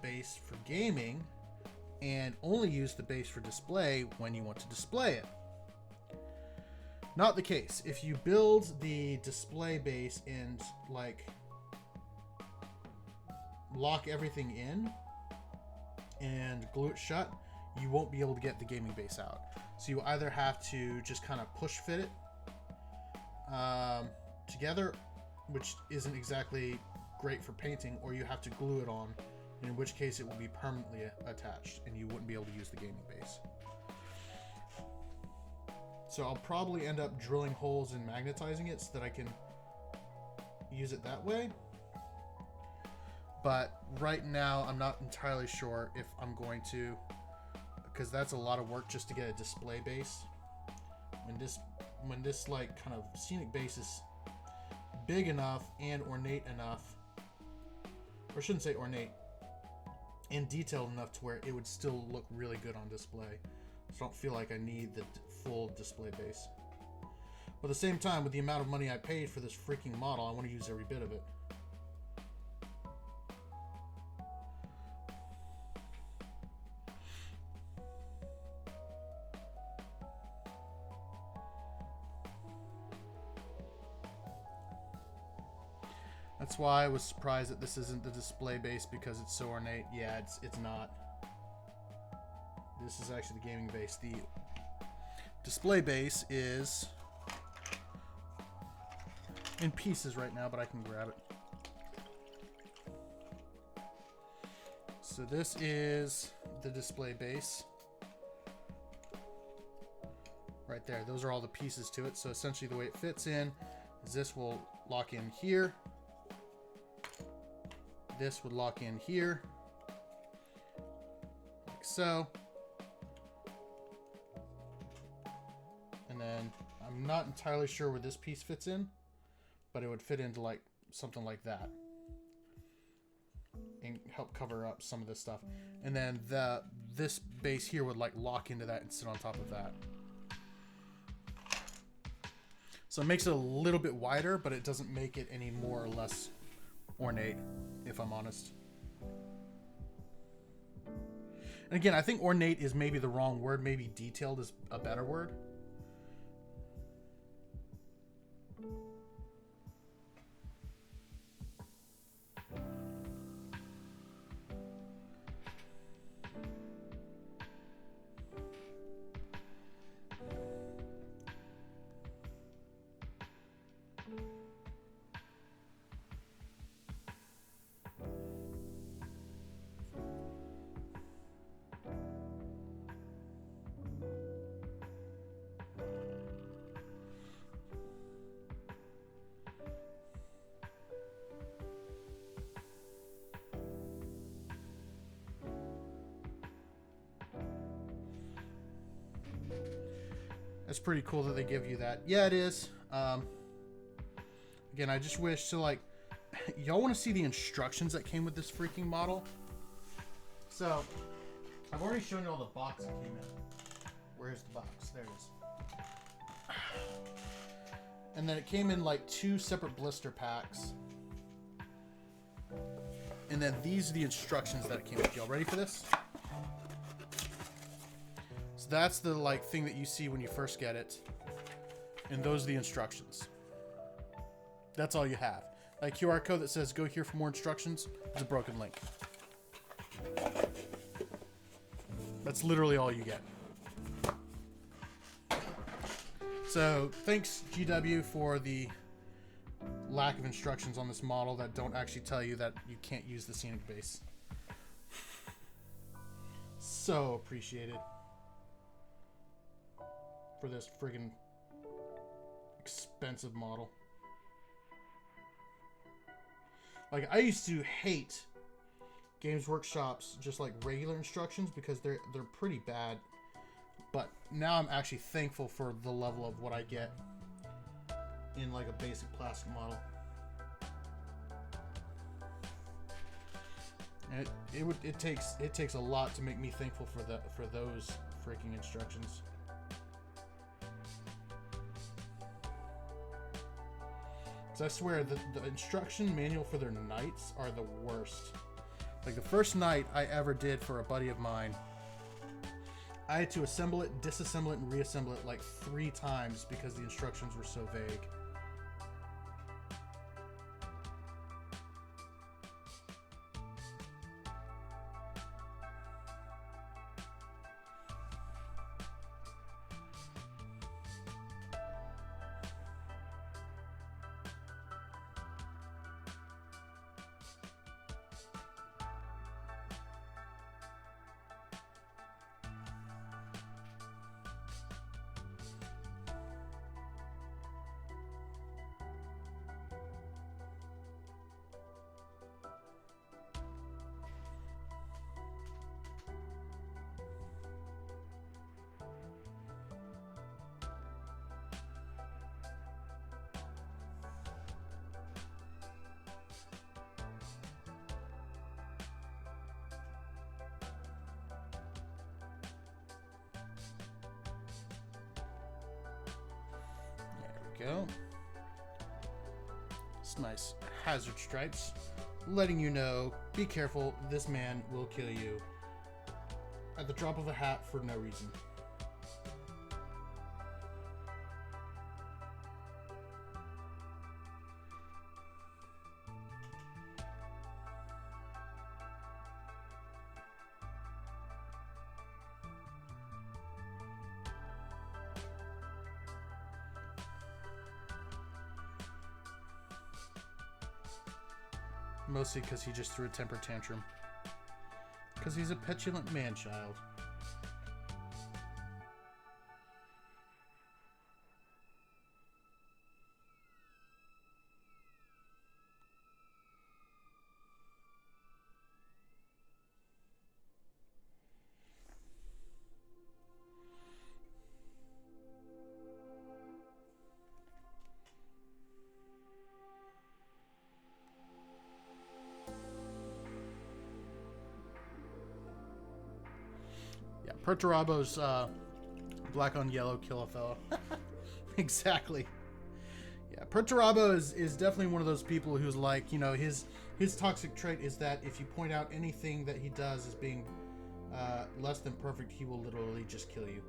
[SPEAKER 1] base for gaming and only use the base for display when you want to display it. Not the case. If you build the display base and like lock everything in and glue it shut, you won't be able to get the gaming base out. So you either have to just kind of push fit it together, which isn't exactly great for painting, or you have to glue it on, in which case it will be permanently attached and you wouldn't be able to use the gaming base. So I'll probably end up drilling holes and magnetizing it so that I can use it that way. But right now I'm not entirely sure if I'm going to, because that's a lot of work just to get a display base. When this like kind of scenic base is big enough and ornate enough, or I shouldn't say ornate, and detailed enough to where it would still look really good on display. So I don't feel like I need the full display base. But at the same time, with the amount of money I paid for this freaking model, I want to use every bit of it. That's why I was surprised that this isn't the display base, because it's so ornate. Yeah, it's not. This is actually the gaming base. The display base is in pieces right now, but I can grab it. So this is the display base. Right there. Those are all the pieces to it. So essentially the way it fits in is this will lock in here. This would lock in here. Like so. And then I'm not entirely sure where this piece fits in, but it would fit into like something like that and help cover up some of this stuff. And then this base here would like lock into that and sit on top of that. So it makes it a little bit wider, but it doesn't make it any more or less ornate, if I'm honest. And again, I think ornate is maybe the wrong word. Maybe detailed is a better word. It's pretty cool that they give you that. Yeah, it is. Again, I just wish, so like, y'all want to see the instructions that came with this freaking model? So, I've already shown you all the box that came in. Where's the box? There it is. And then it came in like 2 separate blister packs. And then these are the instructions that it came with. Y'all ready for this? So that's the like thing that you see when you first get it. And those are the instructions. That's all you have. Like QR code that says go here for more instructions is a broken link. That's literally all you get. So thanks GW for the lack of instructions on this model that don't actually tell you that you can't use the scenic base. So appreciated for this friggin' expensive model. Like, I used to hate Games Workshop's just like regular instructions because they're pretty bad. But now I'm actually thankful for the level of what I get in like a basic plastic model. And it takes a lot to make me thankful for those freaking instructions. So I swear, the instruction manual for their knights are the worst. Like the first knight I ever did for a buddy of mine, I had to assemble it, disassemble it, and reassemble it like 3 times because the instructions were so vague. Go. It's nice hazard stripes, letting you know, be careful, this man will kill you at the drop of a hat for no reason. Mostly because he just threw a temper tantrum. Because he's a petulant man-child. Yeah, Perturabo's black on yellow kill a fella. Exactly. Yeah, Perturabo is definitely one of those people who's like, you know, his toxic trait is that if you point out anything that he does as being less than perfect, he will literally just kill you.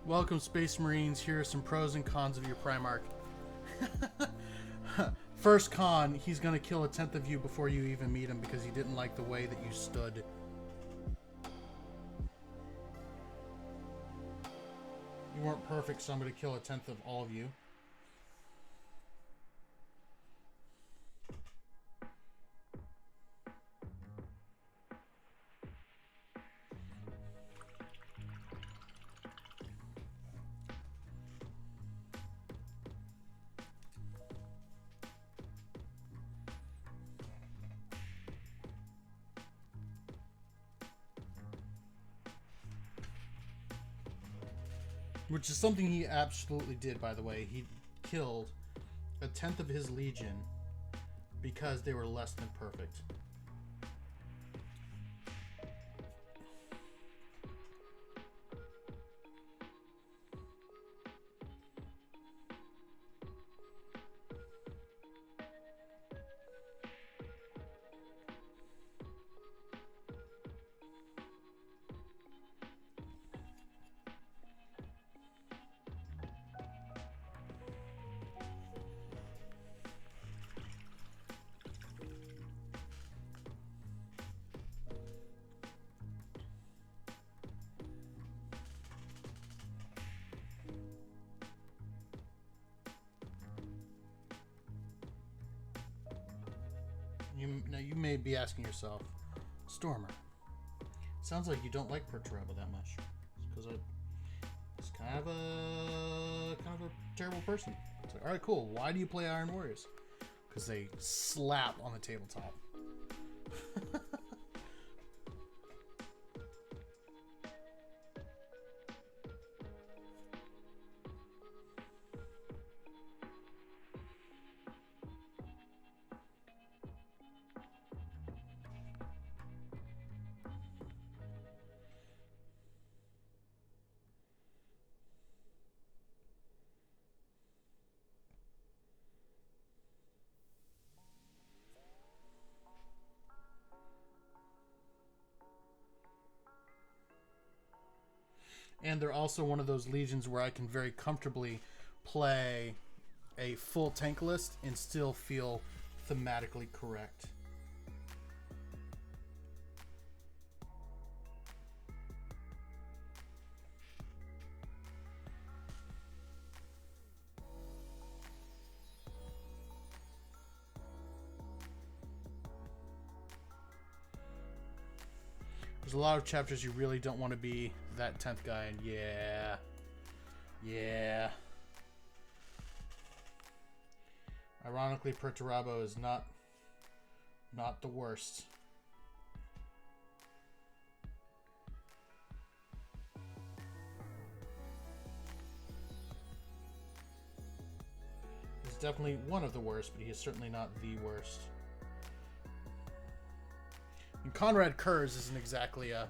[SPEAKER 1] Welcome, Space Marines. Here are some pros and cons of your Primarch. First con, he's going to kill 1/10 of you before you even meet him because he didn't like the way that you stood. You weren't perfect, so I'm going to kill 1/10 of all of you. Which is something he absolutely did, by the way. He killed 1/10 of his legion because they were less than perfect. Now you may be asking yourself, Stormer, sounds like you don't like Perturabo that much. Because it's kind of a terrible person. It's like, all right, cool. Why do you play Iron Warriors? Because they slap on the tabletop. And they're also one of those legions where I can very comfortably play a full tank list and still feel thematically correct. There's a lot of chapters you really don't want to be that 10th guy, and yeah. Ironically, Perturabo is not the worst. He's definitely one of the worst, but he is certainly not the worst. And Conrad Kurz isn't exactly a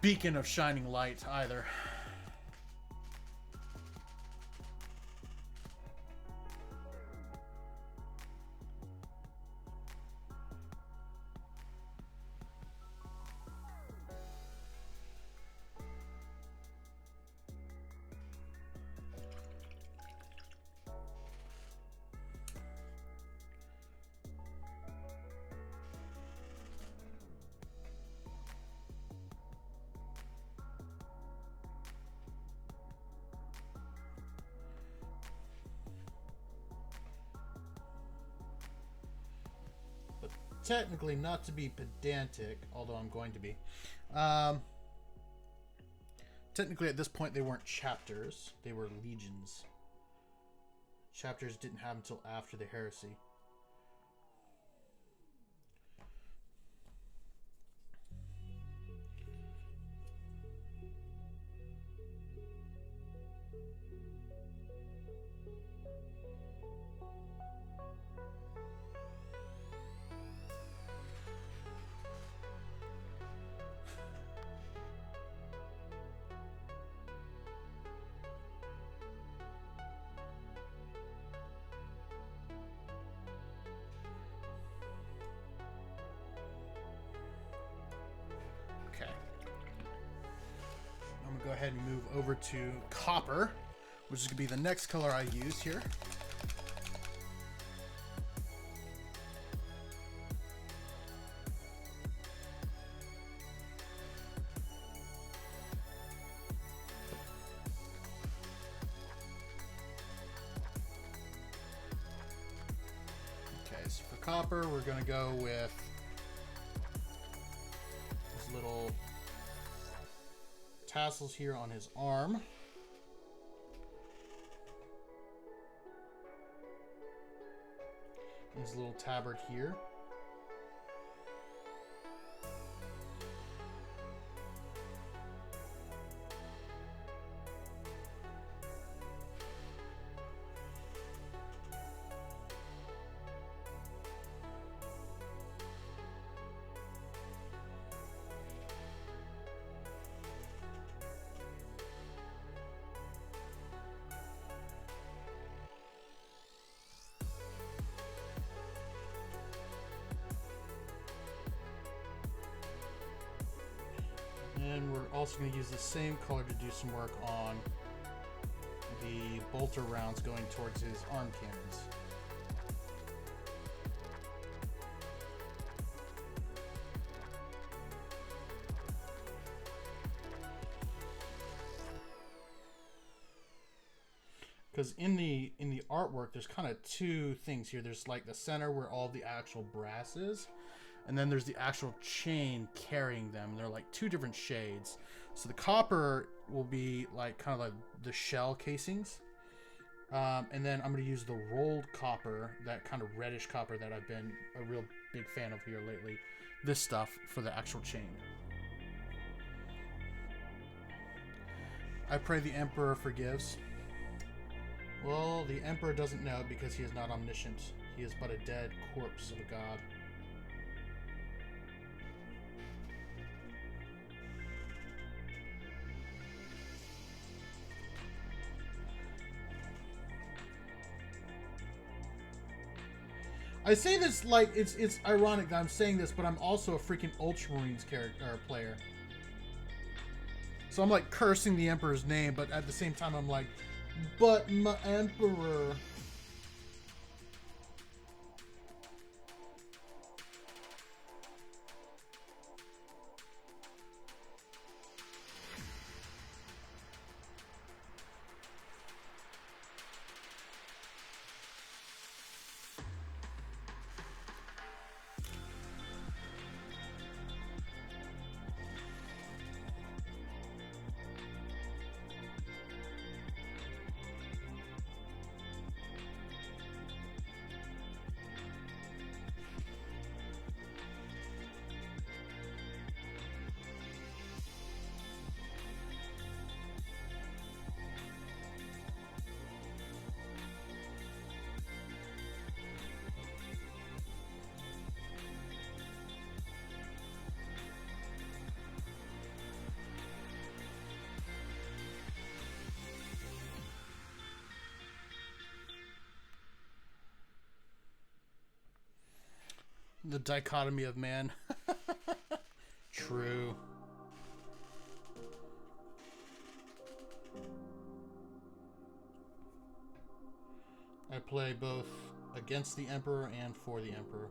[SPEAKER 1] beacon of shining light either. Technically, not to be pedantic, although I'm going to be. Technically, at this point, they weren't chapters. They were legions. Chapters didn't happen until after the heresy. Go ahead and move over to copper, which is going to be the next color I use here. Okay, so for copper, we're going to go with this little tassels here on his arm. His little tabard here. And we're also going to use the same color to do some work on the bolter rounds going towards his arm cannons. Because in the artwork, there's kind of two things here. There's like the center where all the actual brass is, and then there's the actual chain carrying them. They're like two different shades. So the copper will be like kind of like the shell casings, and then I'm going to use the rolled copper, that kind of reddish copper that I've been a real big fan of here lately. This stuff for the actual chain. I pray the Emperor forgives. Well, the Emperor doesn't know because he is not omniscient. He is but a dead corpse of a god. I say this like it's ironic that I'm saying this, but I'm also a freaking Ultramarines character or player. So I'm like cursing the Emperor's name, but at the same time I'm like, but my Emperor. The dichotomy of man. True. I play both against the Emperor and for the Emperor.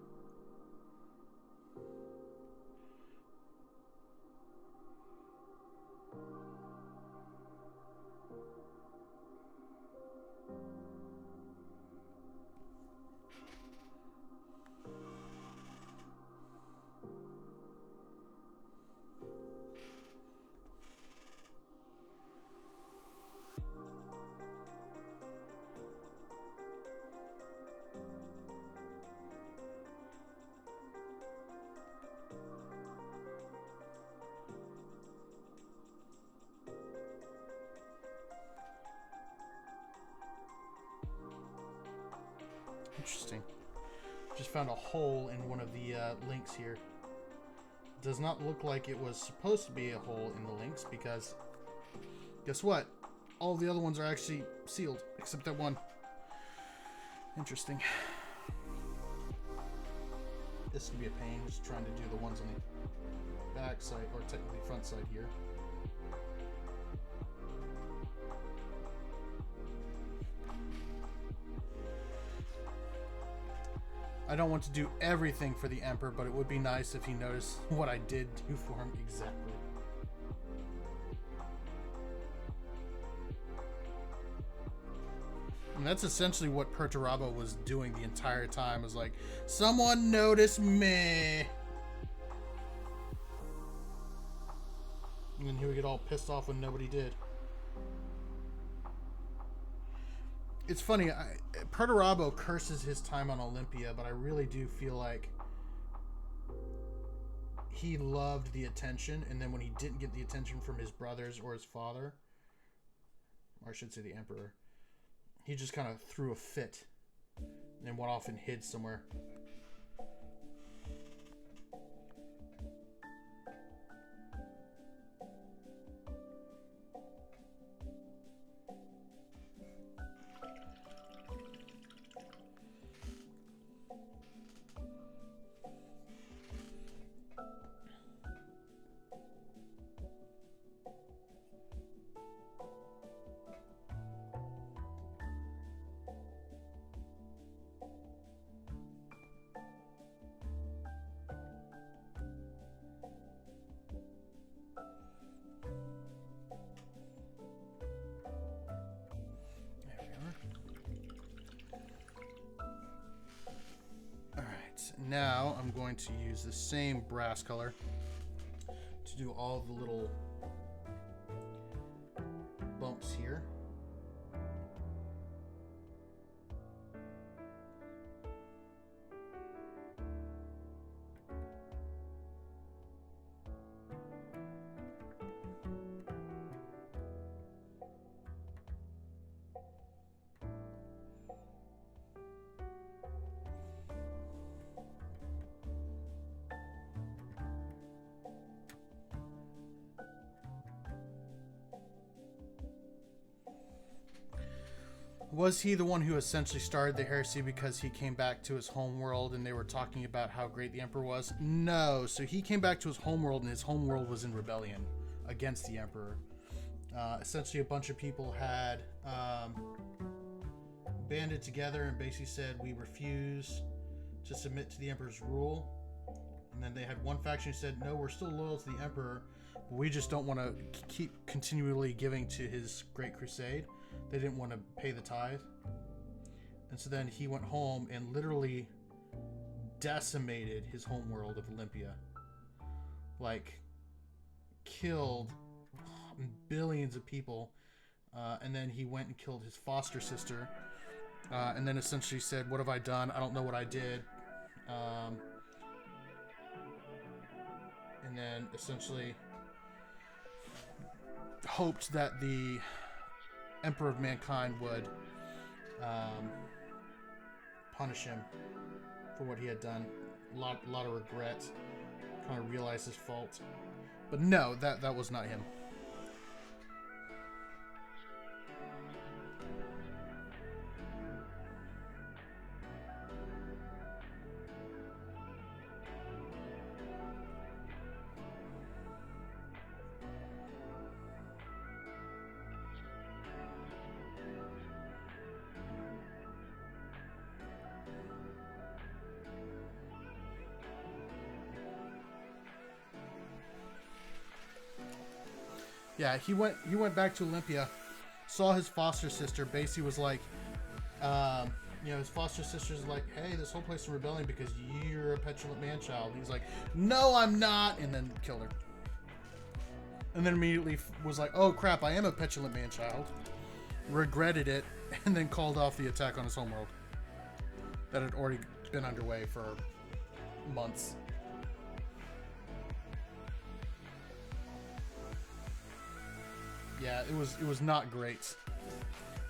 [SPEAKER 1] Interesting. Just found a hole in one of the links here. Does not look like it was supposed to be a hole in the links because guess what? All the other ones are actually sealed except that one. Interesting. This can be a pain just trying to do the ones on the back side, or technically front side here. I don't want to do everything for the Emperor, but it would be nice if he noticed what I did do for him exactly. And that's essentially what Perturabo was doing the entire time. Was like, someone notice me. And then he would get all pissed off when nobody did. It's funny, Perturabo curses his time on Olympia, but I really do feel like he loved the attention, and then when he didn't get the attention from his brothers or his father, or I should say the Emperor, he just kind of threw a fit and went off and hid somewhere. now I'm going to use the same brass color to do all the little bumps here. Was he the one who essentially started the heresy because he came back to his homeworld and they were talking about how great the Emperor was? No. So he came back to his homeworld and his homeworld was in rebellion against the Emperor. Essentially, a bunch of people had banded together and basically said, we refuse to submit to the Emperor's rule. And then they had one faction who said, no, we're still loyal to the Emperor, but we just don't want to keep continually giving to his Great Crusade. They didn't want to pay the tithe. And so then he went home and literally decimated his homeworld of Olympia. Like, killed billions of people. And then he went and killed his foster sister. And then essentially said, what have I done? I don't know what I did. And then essentially hoped that the Emperor of Mankind would punish him for what he had done. A lot of regret. Kind of realized his fault. But no, that was not him. Yeah, he went back to Olympia, saw his foster sister. Basically was like, his foster sister's like, hey, this whole place is rebelling because you're a petulant man-child. He's like, no, I'm not, and then killed her. And then immediately was like, oh crap, I am a petulant man-child. Regretted it, and then called off the attack on his homeworld that had already been underway for months. Yeah, it was not great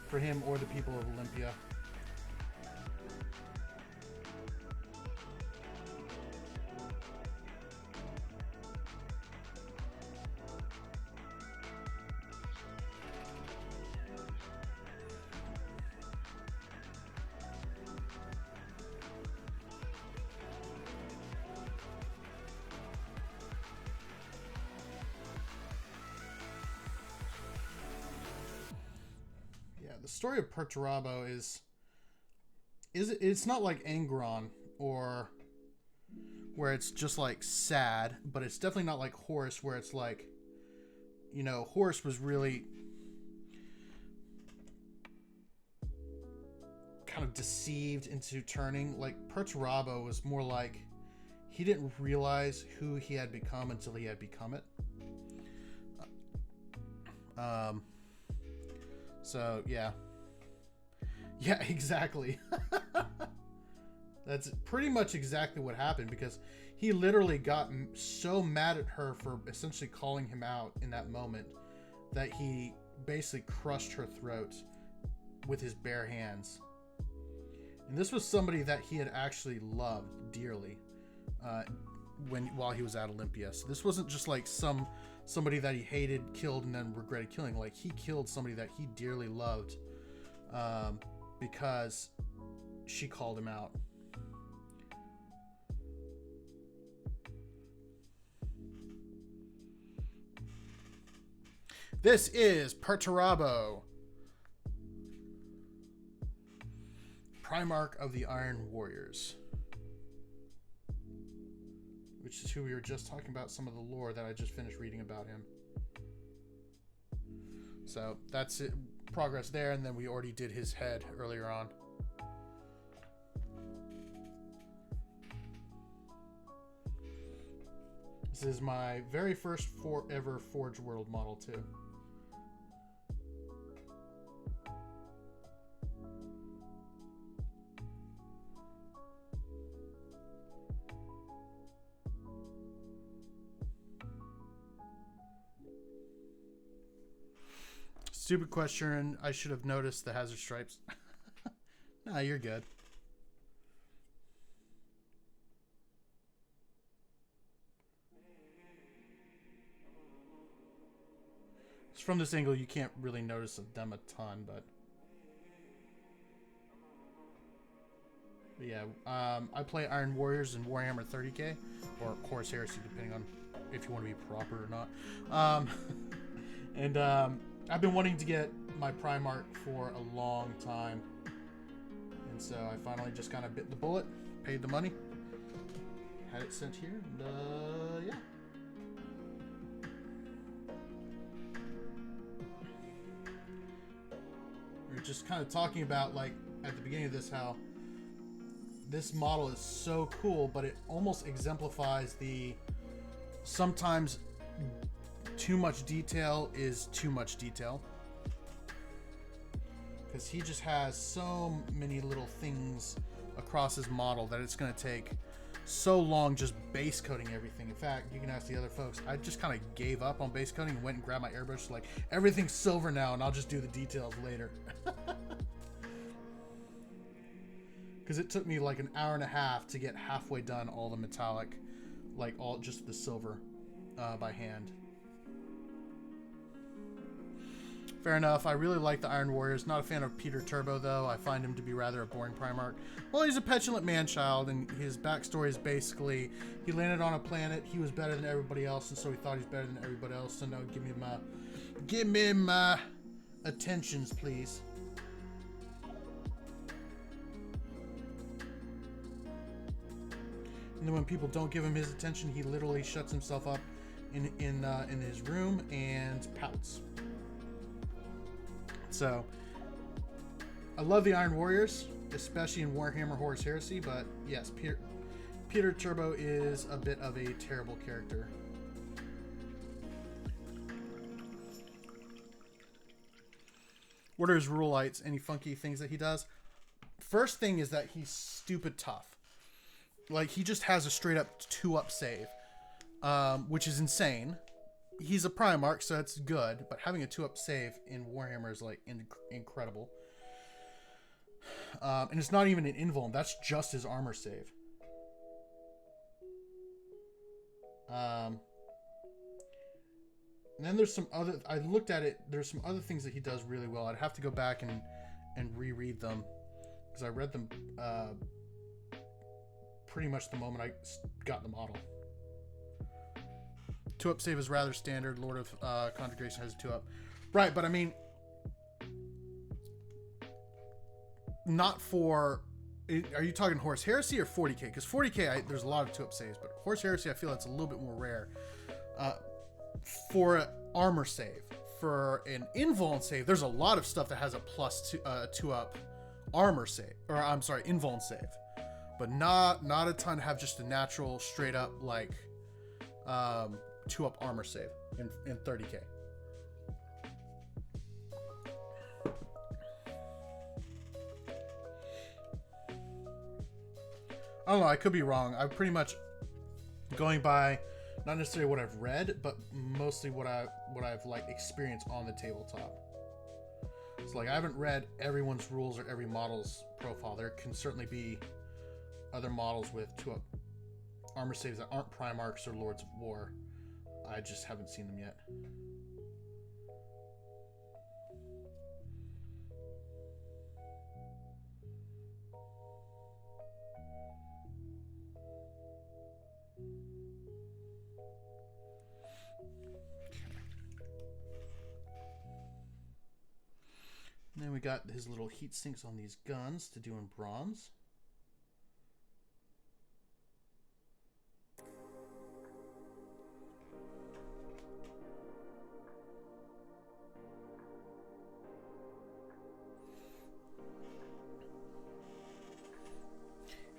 [SPEAKER 1] for him or the people of Olympia. The story of Perturabo is it's not like Angron or where it's just like sad, but it's definitely not like Horus where it's like, Horus was really kind of deceived into turning. Like Perturabo was more like he didn't realize who he had become until he had become it. So, yeah. Yeah, exactly. That's pretty much exactly what happened because he literally got so mad at her for essentially calling him out in that moment that he basically crushed her throat with his bare hands. And this was somebody that he had actually loved dearly while he was at Olympia. So this wasn't just like somebody that he hated, killed, and then regretted killing. Like, he killed somebody that he dearly loved because she called him out. This is Perturabo, Primarch of the Iron Warriors, which is who we were just talking about, some of the lore that I just finished reading about him. So that's it, progress there, and then we already did his head earlier on. This is my very first ever Forge World model too. Stupid question. I should have noticed the hazard stripes. Nah, you're good. From this angle, you can't really notice them a ton, but yeah, I play Iron Warriors in Warhammer 30K, or Horus Heresy, depending on if you want to be proper or not. And I've been wanting to get my Primarch for a long time, and so I finally just kind of bit the bullet, paid the money, had it sent here, and yeah. We were just kind of talking about, like, at the beginning of this, how this model is so cool, but it almost exemplifies the sometimes too much detail is too much detail. Because he just has so many little things across his model that it's going to take so long just base coating everything. In fact, you can ask the other folks. I just kind of gave up on base coating and went and grabbed my airbrush. Like, everything's silver now, and I'll just do the details later. Because it took me like an hour and a half to get halfway done all the metallic, like all just the silver by hand. Fair enough. I really like the Iron Warriors. Not a fan of Peter Turbo, though. I find him to be rather a boring Primarch. Well, he's a petulant man-child, and his backstory is basically he landed on a planet, he was better than everybody else, and so he thought he's better than everybody else. So no, give me my attentions, please. And then when people don't give him his attention, he literally shuts himself up in his room and pouts. So, I love the Iron Warriors, especially in Warhammer Horus Heresy, but yes, Peter Turbo is a bit of a terrible character. What are his rule lights? Any funky things that he does? First thing is that he's stupid tough. Like, he just has a straight up 2-up save, which is insane. He's a Primarch, so that's good, but having a 2-up save in Warhammer is, like, incredible. And it's not even an invuln, that's just his armor save. And then there's some other, I looked at it, there's some other things that he does really well. I'd have to go back and reread them, because I read them pretty much the moment I got the model. 2-up save is rather standard. Lord of Conflagration has a 2-up. Right, but I mean, not for... Are you talking Horus Heresy or 40k? Because 40k, there's a lot of 2-up saves, but Horus Heresy, I feel it's a little bit more rare. For an armor save, for an invuln save, there's a lot of stuff that has a plus 2-up armor save, or I'm sorry, invuln save, but not a ton have just a natural straight up like 2-up armor save in 30k. I don't know, I could be wrong. I'm pretty much going by not necessarily what I've read, but mostly what I've like experienced on the tabletop. So like I haven't read everyone's rules or every model's profile. There can certainly be other models with 2-up armor saves that aren't Primarchs or Lords of War. I just haven't seen them yet. And then we got his little heat sinks on these guns to do in bronze.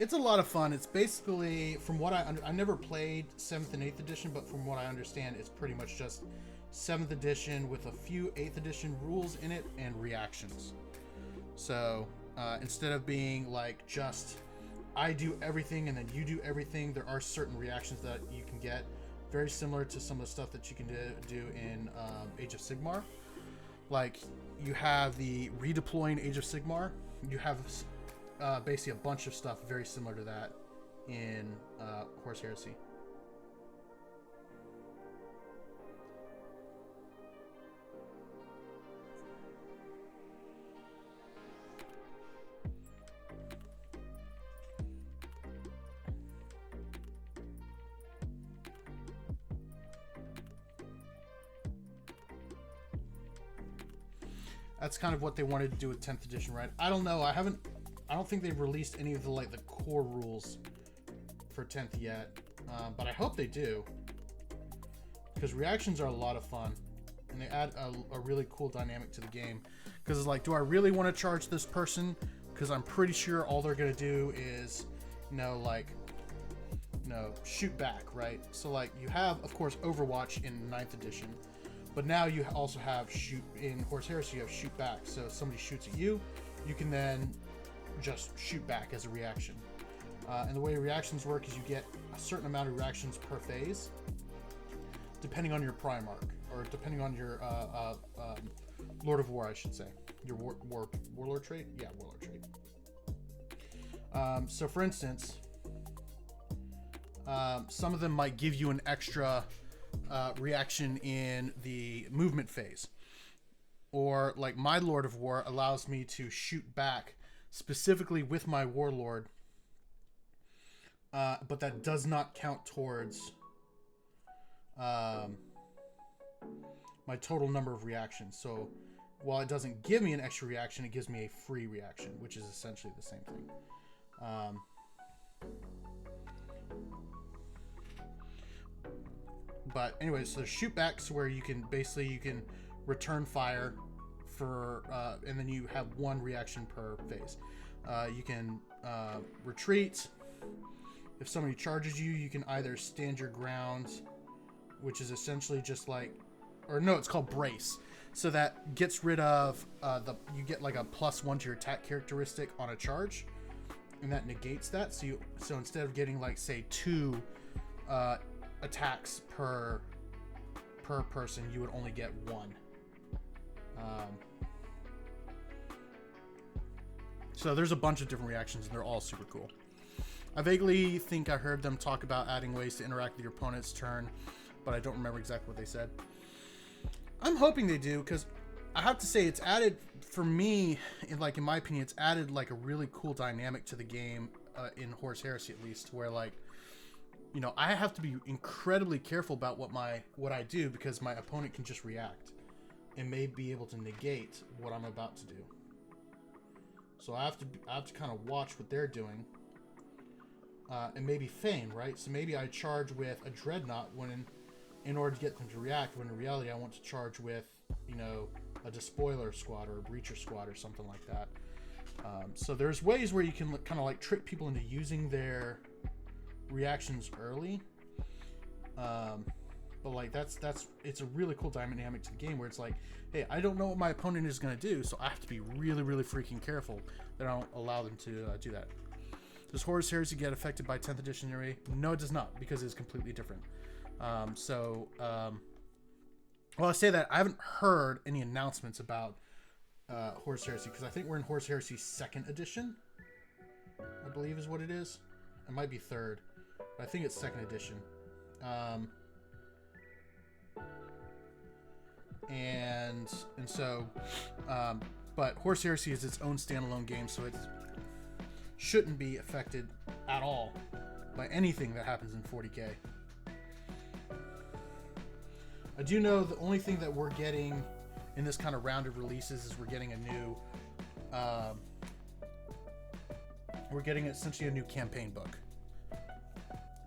[SPEAKER 1] It's a lot of fun. It's basically, from what I never played 7th and 8th edition, but from what I understand, it's pretty much just 7th edition with a few 8th edition rules in it and reactions. So instead of being like just I do everything and then you do everything, there are certain reactions that you can get, very similar to some of the stuff that you can do in Age of Sigmar. Like, you have the redeploying Age of Sigmar. You have basically a bunch of stuff very similar to that in Horus Heresy. That's kind of what they wanted to do with 10th edition, right? I don't know. I don't think they've released any of the the core rules for 10th yet, but I hope they do, because reactions are a lot of fun and they add a really cool dynamic to the game. Because it's like, do I really want to charge this person? Because I'm pretty sure all they're gonna do is, shoot back, right? So like, you have, of course, Overwatch in 9th edition. But now you also have shoot in Horus Heresy. You have shoot back. So if somebody shoots at you, you can then just shoot back as a reaction. And the way reactions work is you get a certain amount of reactions per phase, depending on your Primarch, or depending on your Lord of War, I should say. Your Warlord trait? Yeah, Warlord trait. So for instance, some of them might give you an extra reaction in the movement phase, or like my Lord of War allows me to shoot back specifically with my Warlord, but that does not count towards my total number of reactions. So while it doesn't give me an extra reaction, it gives me a free reaction, which is essentially the same thing. But anyways, so there's shootbacks where you can return fire for, and then you have one reaction per phase. You can retreat. If somebody charges you, you can either stand your ground, which is essentially just like, or no, it's called brace. So that gets rid of you get like a +1 to your attack characteristic on a charge, and that negates that. So instead of getting like say 2 attacks per person, you would only get 1. So there's a bunch of different reactions and they're all super cool. I vaguely think I heard them talk about adding ways to interact with your opponent's turn, but I don't remember exactly what they said. I'm hoping they do, because I have to say it's added, for me, in my opinion, it's added like a really cool dynamic to the game, in Horus Heresy at least, where like, I have to be incredibly careful about what I do, because my opponent can just react and may be able to negate what I'm about to do. So I have to kind of watch what they're doing, and maybe feign, right? So maybe I charge with a Dreadnought in order to get them to react, when in reality I want to charge with, a Despoiler squad or a Breacher squad or something like that. So there's ways where you can kind of like trick people into using their reactions early, but like it's a really cool dynamic to the game, where it's like, hey, I don't know what my opponent is going to do, so I have to be really, really freaking careful that I don't allow them to do that. Does Horus Heresy get affected by 10th edition array? No, it does not, because it's completely different. Well, I say that I haven't heard any announcements about Horus Heresy, because I think we're in Horus Heresy 2nd edition, I believe is what it is. It might be 3rd, but I think it's 2nd edition. But Horus Heresy is its own standalone game, so it shouldn't be affected at all by anything that happens in 40K. I do know the only thing that we're getting in this kind of round of releases is we're getting essentially a new campaign book,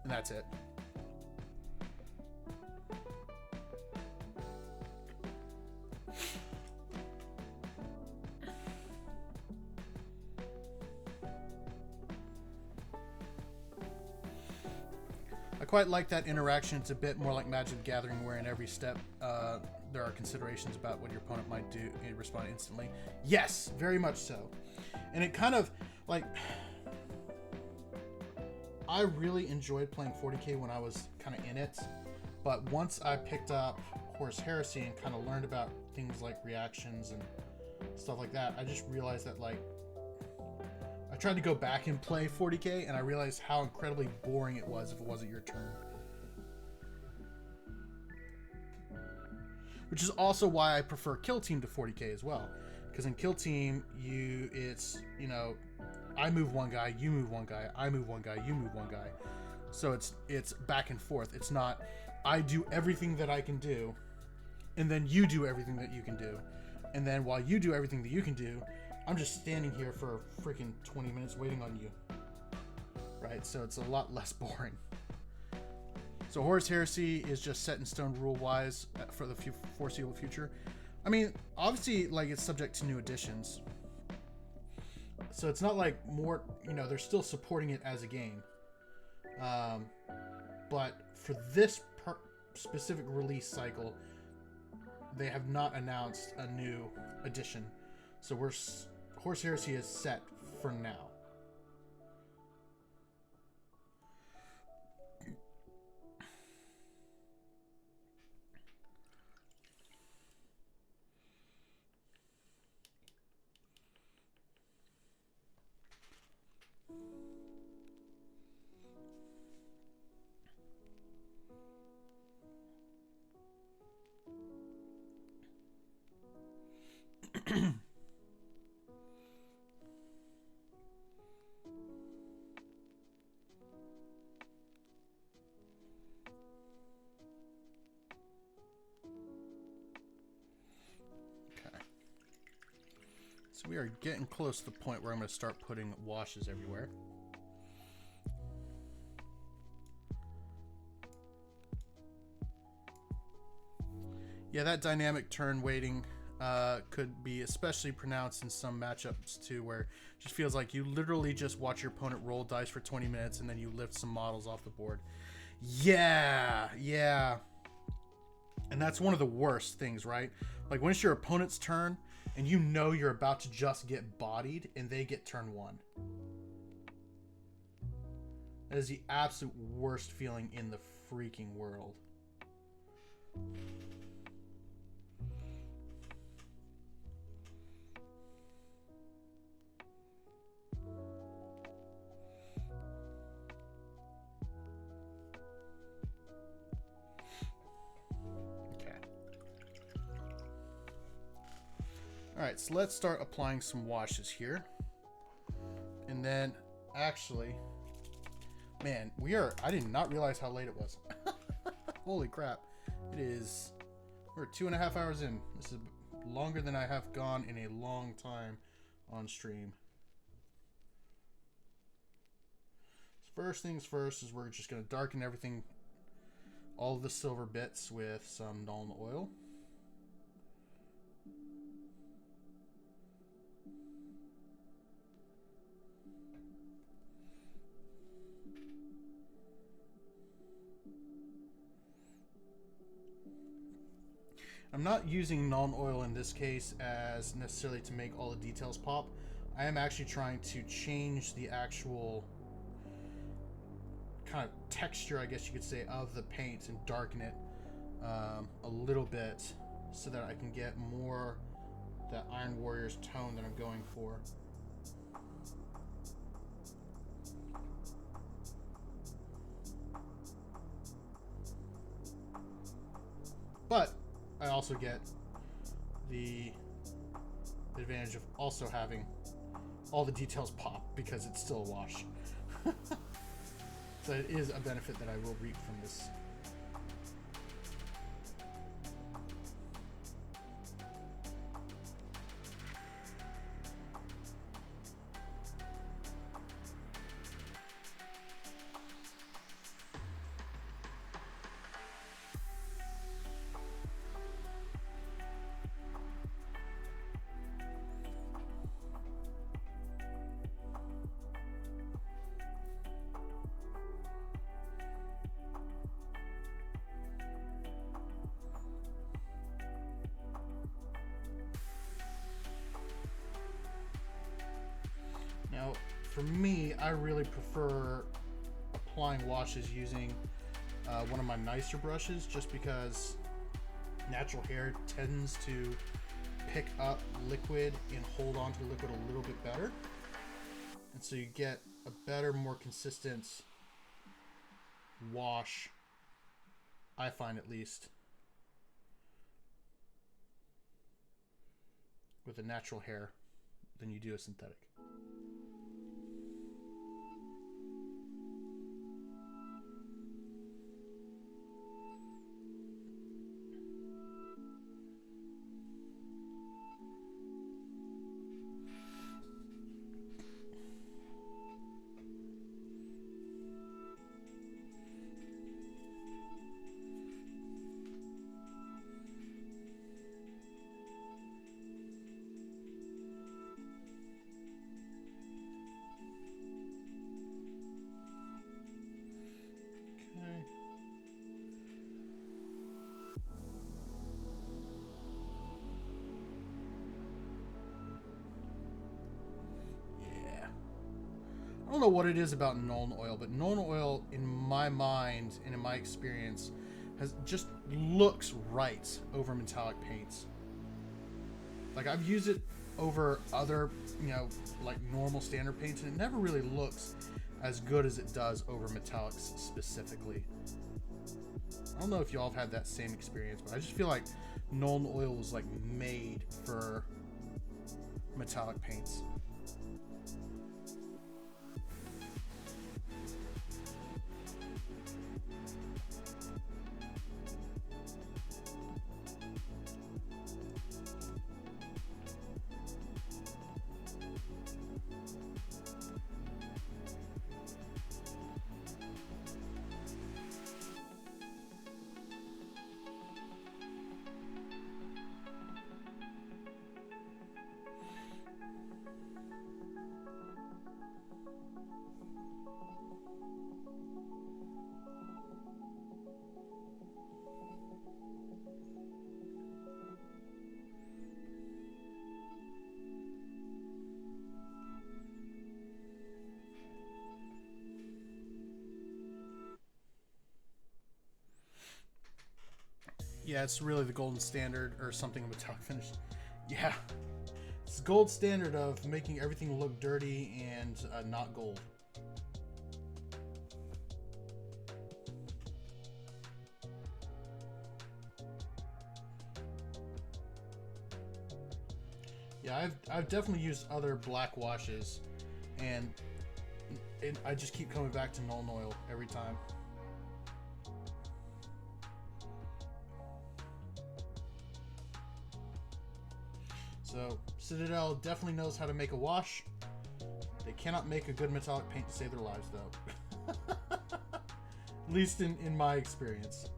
[SPEAKER 1] and that's it. quite like that interaction. It's a bit more like Magic the Gathering, where in every step there are considerations about what your opponent might do and respond instantly. Yes, very much so. And it kind of, like, I really enjoyed playing 40k when I was kind of in it. But once I picked up Horus Heresy and kind of learned about things like reactions and stuff like that, I just realized that, like, I tried to go back and play 40k, and I realized how incredibly boring it was if it wasn't your turn. Which is also why I prefer Kill Team to 40k as well. Because in Kill Team, it's, you know, I move one guy, you move one guy, I move one guy, you move one guy. So it's back and forth. It's not, I do everything that I can do, and then you do everything that you can do. And then while you do everything that you can do, I'm just standing here for freaking 20 minutes waiting on you. Right? So it's a lot less boring. So Horus Heresy is just set in stone rule-wise for the foreseeable future. I mean, obviously, like, it's subject to new additions. So it's not like more, you know, they're still supporting it as a game. But for this specific release cycle, they have not announced a new edition. So Horus Heresy is set for now. So we are getting close to the point where I'm going to start putting washes everywhere. Yeah, that dynamic turn waiting could be especially pronounced in some matchups too, where it just feels like you literally just watch your opponent roll dice for 20 minutes and then you lift some models off the board. Yeah. And that's one of the worst things, right? Like when it's your opponent's turn and you know you're about to just get bodied and they get turn one. That is the absolute worst feeling in the freaking world. Alright, so let's start applying some washes here. And then, actually, man, I did not realize how late it was. Holy crap. We're 2.5 hours in. This is longer than I have gone in a long time on stream. So first things first is we're just going to darken everything, all of the silver bits with some Nuln Oil. I'm not using Nuln Oil in this case as necessarily to make all the details pop. I am actually trying to change the actual kind of texture, I guess you could say, of the paint and darken it a little bit so that I can get more that Iron Warriors tone that I'm going for. But I also get the advantage of also having all the details pop because it's still a wash. So it is a benefit that I will reap from this. for me, I really prefer applying washes using one of my nicer brushes, just because natural hair tends to pick up liquid and hold on to the liquid a little bit better, and so you get a better, more consistent wash, I find, at least, with a natural hair than you do a synthetic. I don't know what it is about Nuln Oil, but Nuln Oil, in my mind and in my experience, just looks right over metallic paints. Like, I've used it over other, like normal standard paints, and it never really looks as good as it does over metallics specifically. I don't know if y'all have had that same experience, but I just feel like Nuln Oil was like made for metallic paints. Yeah, it's really the golden standard, or something metallic finish. Yeah, it's the gold standard of making everything look dirty and not gold. Yeah, I've definitely used other black washes, and I just keep coming back to Nuln Oil every time. So Citadel definitely knows how to make a wash. They cannot make a good metallic paint to save their lives, though. At least in my experience.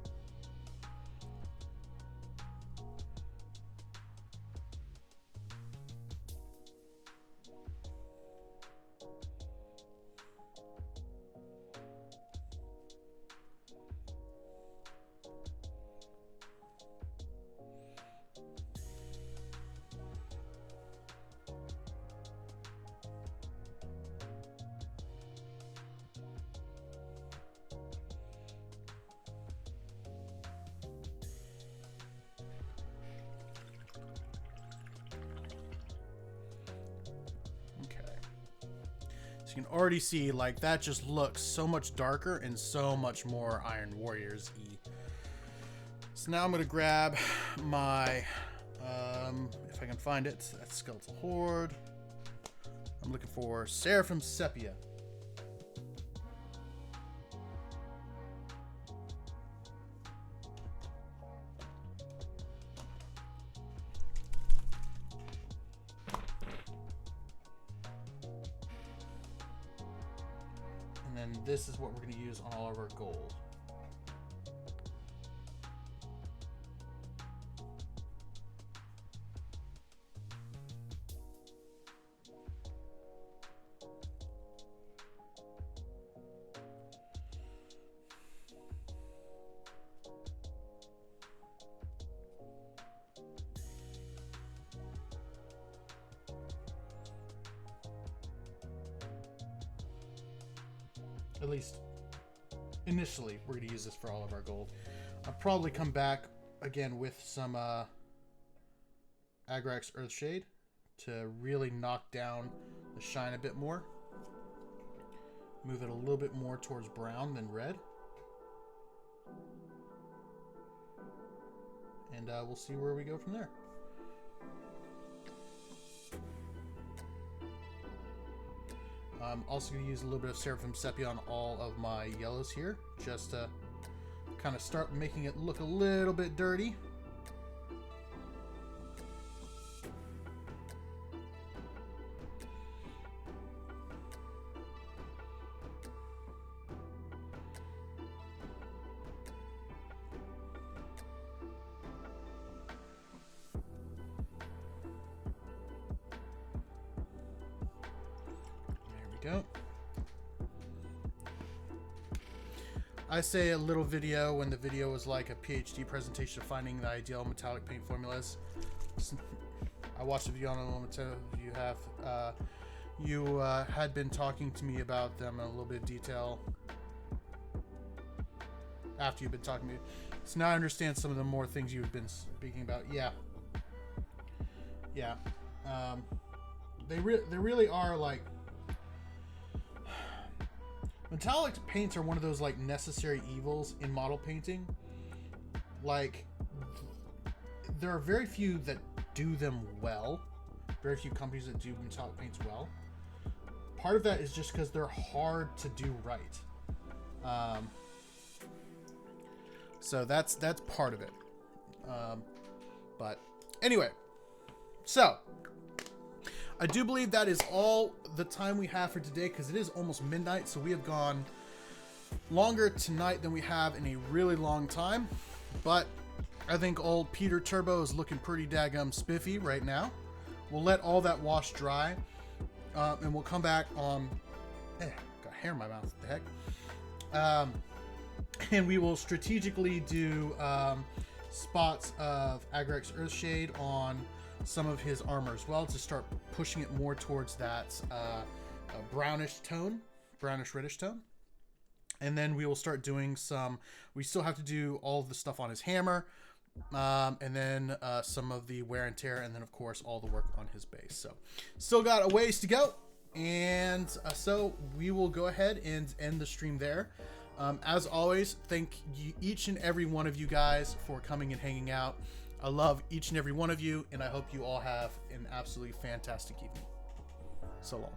[SPEAKER 1] You can already see, like, that just looks so much darker and so much more Iron Warriors-y. So now I'm going to grab my, if I can find it, that's Skeletal Horde. I'm looking for Seraphim Sepia. And this is what we're going to use on all of our gold. At least initially, we're going to use this for all of our gold. I'll probably come back again with some Agrax Earthshade to really knock down the shine a bit more. Move it a little bit more towards brown than red. And we'll see where we go from there. I'm also going to use a little bit of Seraphim Sepia on all of my yellows here, just to kind of start making it look a little bit dirty. Go. I say a little video when the video was like a PhD presentation of finding the ideal metallic paint formulas. I watched the video on a moment you had been talking to me about them in a little bit of detail after you've been talking to me. So now I understand some of the more things you've been speaking about. Yeah. They really are like, metallic paints are one of those like necessary evils in model painting. Like, there are very few that do them well. Very few companies that do metallic paints well. Part of that is just because they're hard to do right. So that's part of it. But anyway, so I do believe that is all the time we have for today, because it is almost midnight, so we have gone longer tonight than we have in a really long time. But I think old Peter Turbo is looking pretty daggum spiffy right now. We'll let all that wash dry, and we'll come back on... got hair in my mouth, what the heck? And we will strategically do spots of Agrax Earthshade on some of his armor as well, to start pushing it more towards that brownish reddish tone. And then we will start doing some, we still have to do all of the stuff on his hammer, and then some of the wear and tear, and then of course all the work on his base. So still got a ways to go, and so we will go ahead and end the stream there. As always, thank you, each and every one of you guys, for coming and hanging out. I love each and every one of you, and I hope you all have an absolutely fantastic evening. So long.